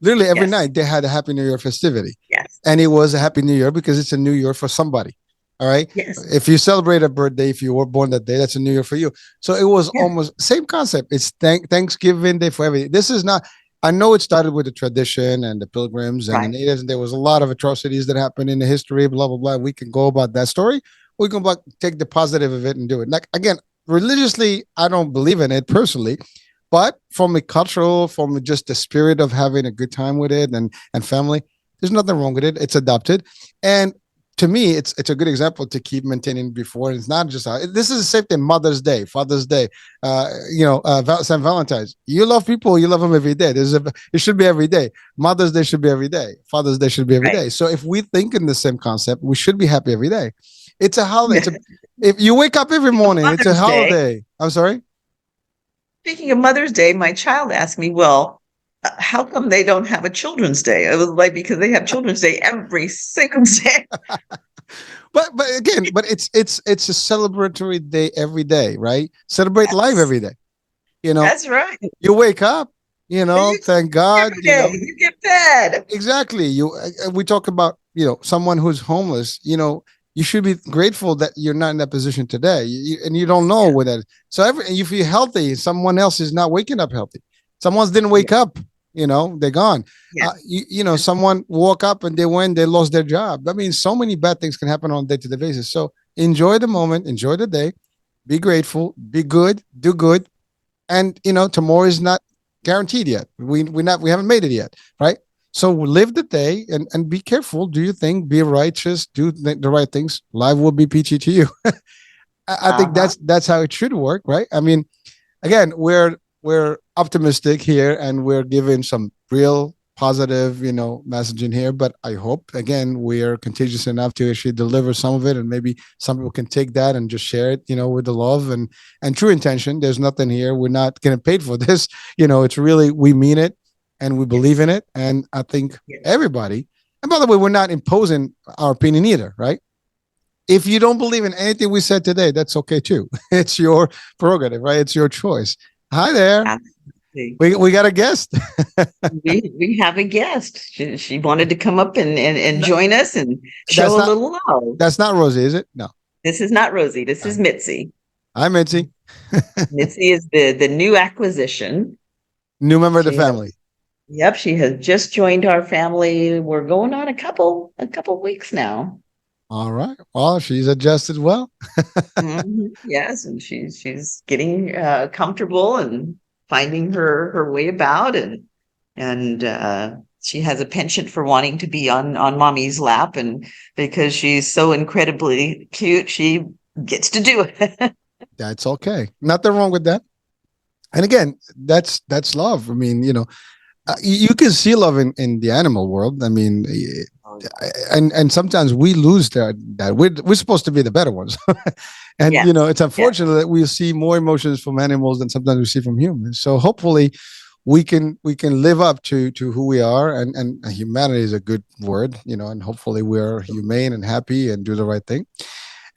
Literally every Yes, night they had a Happy New Year festivity, yes, and it was a Happy New Year because it's a New Year for somebody. All right. yes, If you celebrate a birthday, if you were born that day, that's a New Year for you. So it was yes, almost same concept. It's Thanksgiving Day for everything. This is not. I know it started with the tradition and the pilgrims and the right. natives, and there was a lot of atrocities that happened in the history. Blah blah blah. We can go about that story. We can take the positive of it and do it. Like again, religiously, I don't believe in it personally, but from a cultural, from just the spirit of having a good time with it and family, there's nothing wrong with it. It's adopted, and to me, it's a good example to keep maintaining before. And it's not just this is the same thing. Mother's Day, Father's Day, St. Valentine's. You love people, you love them every day. It should be every day. Mother's Day should be every day. Father's Day should be every Right. day. So if we think in the same concept, we should be happy every day. It's a holiday. If you wake up every morning, it's a Mother's Day. holiday. I'm sorry. Speaking of Mother's Day, my child asked me, well, how come they don't have a Children's Day? I was like, because they have Children's Day every single day. But again, it's a celebratory day every day, right? Celebrate life Yes, every day. You know, that's right. you wake up, And you thank God, every day, you get fed. exactly. We talk about, someone who's homeless, you should be grateful that you're not in that position today. And you don't know Yeah, what that is. So if you're healthy, someone else is not waking up healthy. Someone's didn't yeah, wake up, they're gone. yeah, Someone woke up and they lost their job. I mean, so many bad things can happen on a day-to-day basis. So enjoy the moment, enjoy the day, be grateful, be good, do good. And tomorrow is not guaranteed yet. We haven't made it yet, right? So live the day and be careful. Do your thing, be righteous, do the right things. Life will be peachy to you. I think uh-huh. that's how it should work, right? I mean, again, we're optimistic here and we're giving some real positive, messaging here. But I hope again we are contagious enough to actually deliver some of it, and maybe some people can take that and just share it, with the love and true intention. There's nothing here. We're not getting paid for this. It's really we mean it and we believe Yes, in it. And I think yes. everybody. And by the way, we're not imposing our opinion either, right? If you don't believe in anything we said today, that's okay too. It's your prerogative, right? It's your choice. Hi there. Absolutely. We got a guest. We have a guest. She wanted to come up and join us and that's show a not little love. that's not Rosie, is it? No. This is not Rosie. This is Mitzi. Hi, Mitzi. Mitzi is the new acquisition. New member of the She has, family. yep, she has just joined our family. We're going on a couple weeks now. All right. Well, she's adjusted well. Yes, and she's getting comfortable and finding her way about, and she has a penchant for wanting to be on mommy's lap, and because she's so incredibly cute, she gets to do it. That's okay. Nothing wrong with that. And again, that's love. I mean, you can see love in the animal world. I mean, and sometimes we lose that we're supposed to be the better ones. And Yes, it's yes, unfortunate that we see more emotions from animals than sometimes we see from humans. So hopefully we can live up to who we are, and humanity is a good word, and hopefully we're humane and happy and do the right thing.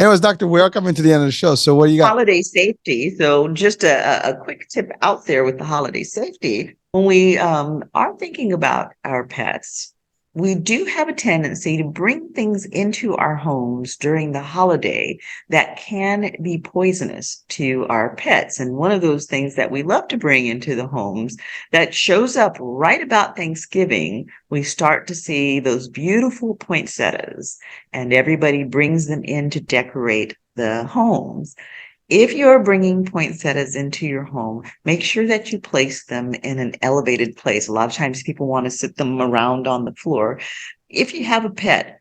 Anyways, Doctor, we are coming to the end of the show. So what do you got? Holiday safety. So just a quick tip out there with the holiday safety. When we are thinking about our pets, we do have a tendency to bring things into our homes during the holiday that can be poisonous to our pets. And one of those things that we love to bring into the homes that shows up right about Thanksgiving, we start to see those beautiful poinsettias, and everybody brings them in to decorate the homes. If you're bringing poinsettias into your home, make sure that you place them in an elevated place. A lot of times people want to sit them around on the floor. If you have a pet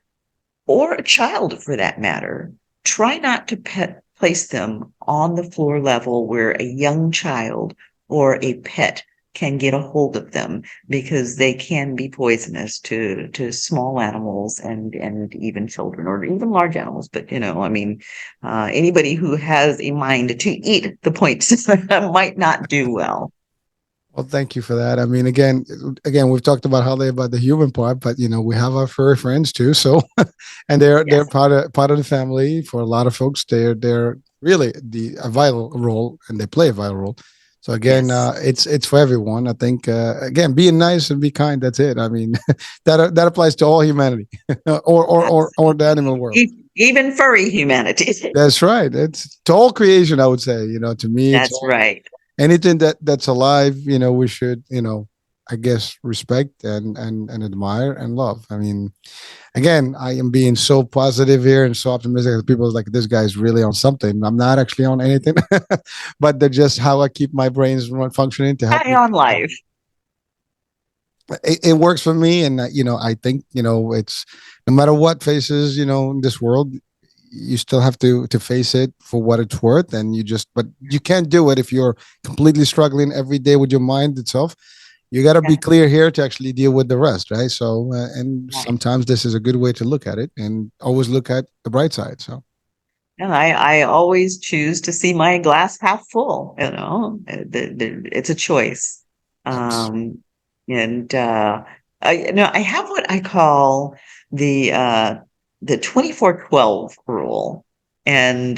or a child for that matter, try not to place them on the floor level where a young child or a pet can get a hold of them, because they can be poisonous to small animals and even children or even large animals. But anybody who has a mind to eat the points might not do well. Well, thank you for that. I mean, again, we've talked about holiday about the human part, but we have our furry friends too. So, and they're Yes. part of the family. For a lot of folks, they're really a vital role, and they play a vital role. So again, Yes. it's for everyone. I think again, being nice and be kind. That's it. I mean, that applies to all humanity, or the animal world. Even furry humanity. That's right. It's to all creation. I would say. To me, it's That's all right. anything that's alive. We should I guess respect and admire and love. I mean, again, I am being so positive here and so optimistic that people are like, this guy's really on something. I'm not actually on anything, but they're just how I keep my brains functioning to help High me. on life. It works for me, and I think it's no matter what faces in this world, you still have to face it for what it's worth, and but you can't do it if you're completely struggling every day with your mind itself. You got to be Yeah. clear here to actually deal with the rest, right? So and Right. sometimes this is a good way to look at it, and always look at the bright side. So And I always choose to see my glass half full, it's a choice. yes. Um, and I have what I call the the 24/12 rule. And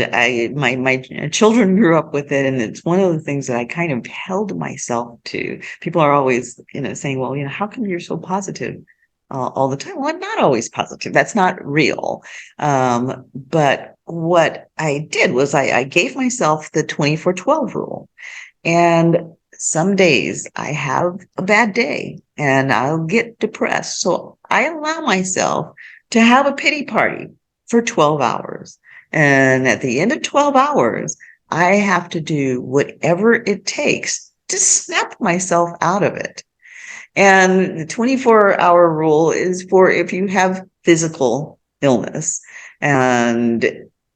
my children grew up with it, and it's one of the things that I kind of held myself to. People are always, saying, well, how come you're so positive all the time? Well, I'm not always positive. That's not real. But what I did was I gave myself the 24/12 rule. And some days I have a bad day and I'll get depressed. So I allow myself to have a pity party for 12 hours. And at the end of 12 hours, I have to do whatever it takes to snap myself out of it. And the 24-hour rule is for if you have physical illness. And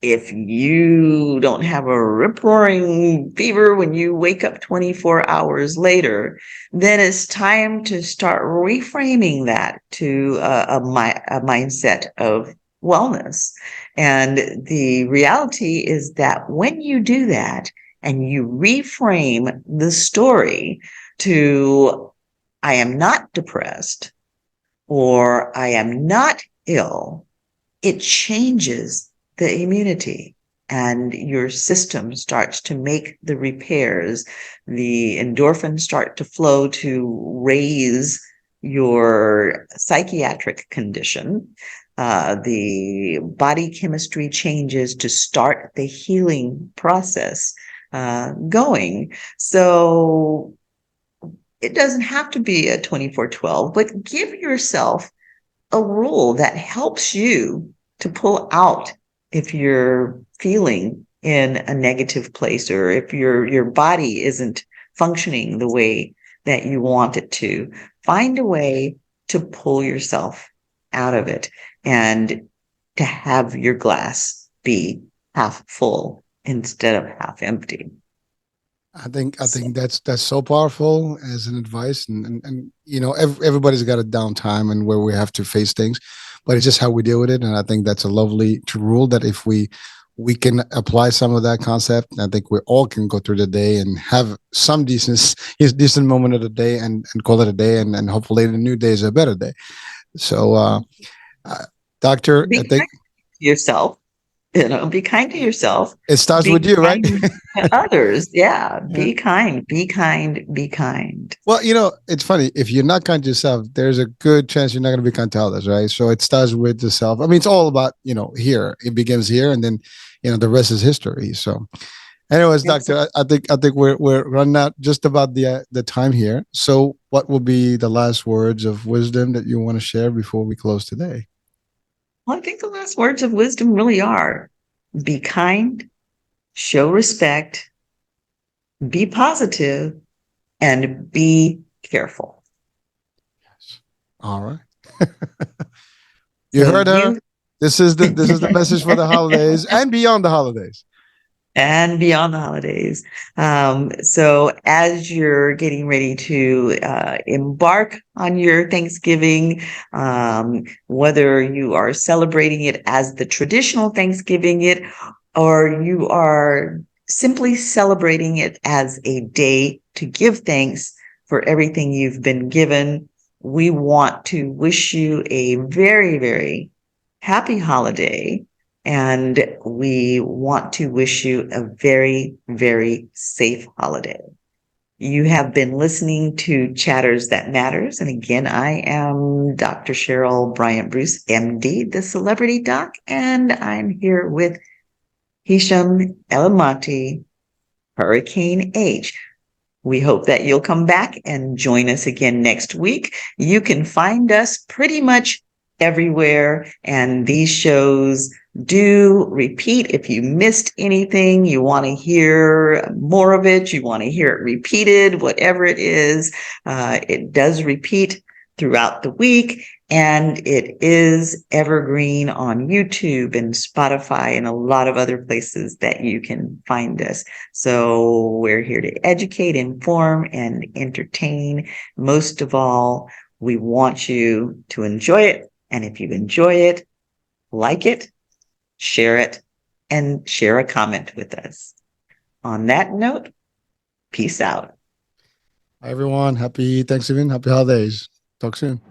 if you don't have a rip-roaring fever when you wake up 24 hours later, then it's time to start reframing that to a mindset of wellness. And the reality is that when you do that and you reframe the story to I am not depressed or I am not ill, it changes the immunity and your system starts to make the repairs. The endorphins start to flow to raise your psychiatric condition. The body chemistry changes to start the healing process going. So it doesn't have to be a 24/12, but give yourself a rule that helps you to pull out if you're feeling in a negative place or if your body isn't functioning the way that you want it to. Find a way to pull yourself out of it and to have your glass be half full instead of half empty. I think that's so powerful as an advice, and everybody's got a downtime and where we have to face things, but it's just how we deal with it. And I think that's a lovely rule that if we can apply some of that concept, I think we all can go through the day and have some decent moment of the day and call it a day, and hopefully the new day is a better day. So, uh, Doctor, Be I kind think to yourself. Be kind to yourself. It starts Be with you, right? kind to others. Yeah. Yeah. Be kind, be kind, be kind. Well, it's funny. If you're not kind to yourself, there's a good chance you're not going to be kind to others, right? So it starts with yourself. I mean, it's all about, here. It begins here, and then, the rest is history. So, anyways, It's Doctor, I think we're running out just about the time here. So, what will be the last words of wisdom that you want to share before we close today? Well, I think the last words of wisdom really are be kind, show respect, be positive, and be careful. All right. You So heard her. you This is the message for the holidays and beyond the holidays. and beyond the holidays. So as you're getting ready to embark on your Thanksgiving, whether you are celebrating it as the traditional Thanksgiving or you are simply celebrating it as a day to give thanks for everything you've been given, we want to wish you a very, very happy holiday. And we want to wish you a very, very safe holiday. You have been listening to Chatters That Matters. And again, I am Dr. Cheryl BryantBruce, MD, the celebrity doc, and I'm here with Hisham Elamati, Hurricane H. We hope that you'll come back and join us again next week. You can find us pretty much everywhere, and these shows do repeat. If you missed anything, you want to hear more of it, you want to hear it repeated, whatever it is, it does repeat throughout the week, and it is evergreen on YouTube and Spotify and a lot of other places that you can find us. So we're here to educate, inform, and entertain. Most of all, we want you to enjoy it. And if you enjoy it, like it, share it, and share a comment with us. On that note, peace out. Hi, everyone. Happy Thanksgiving. Happy holidays. Talk soon.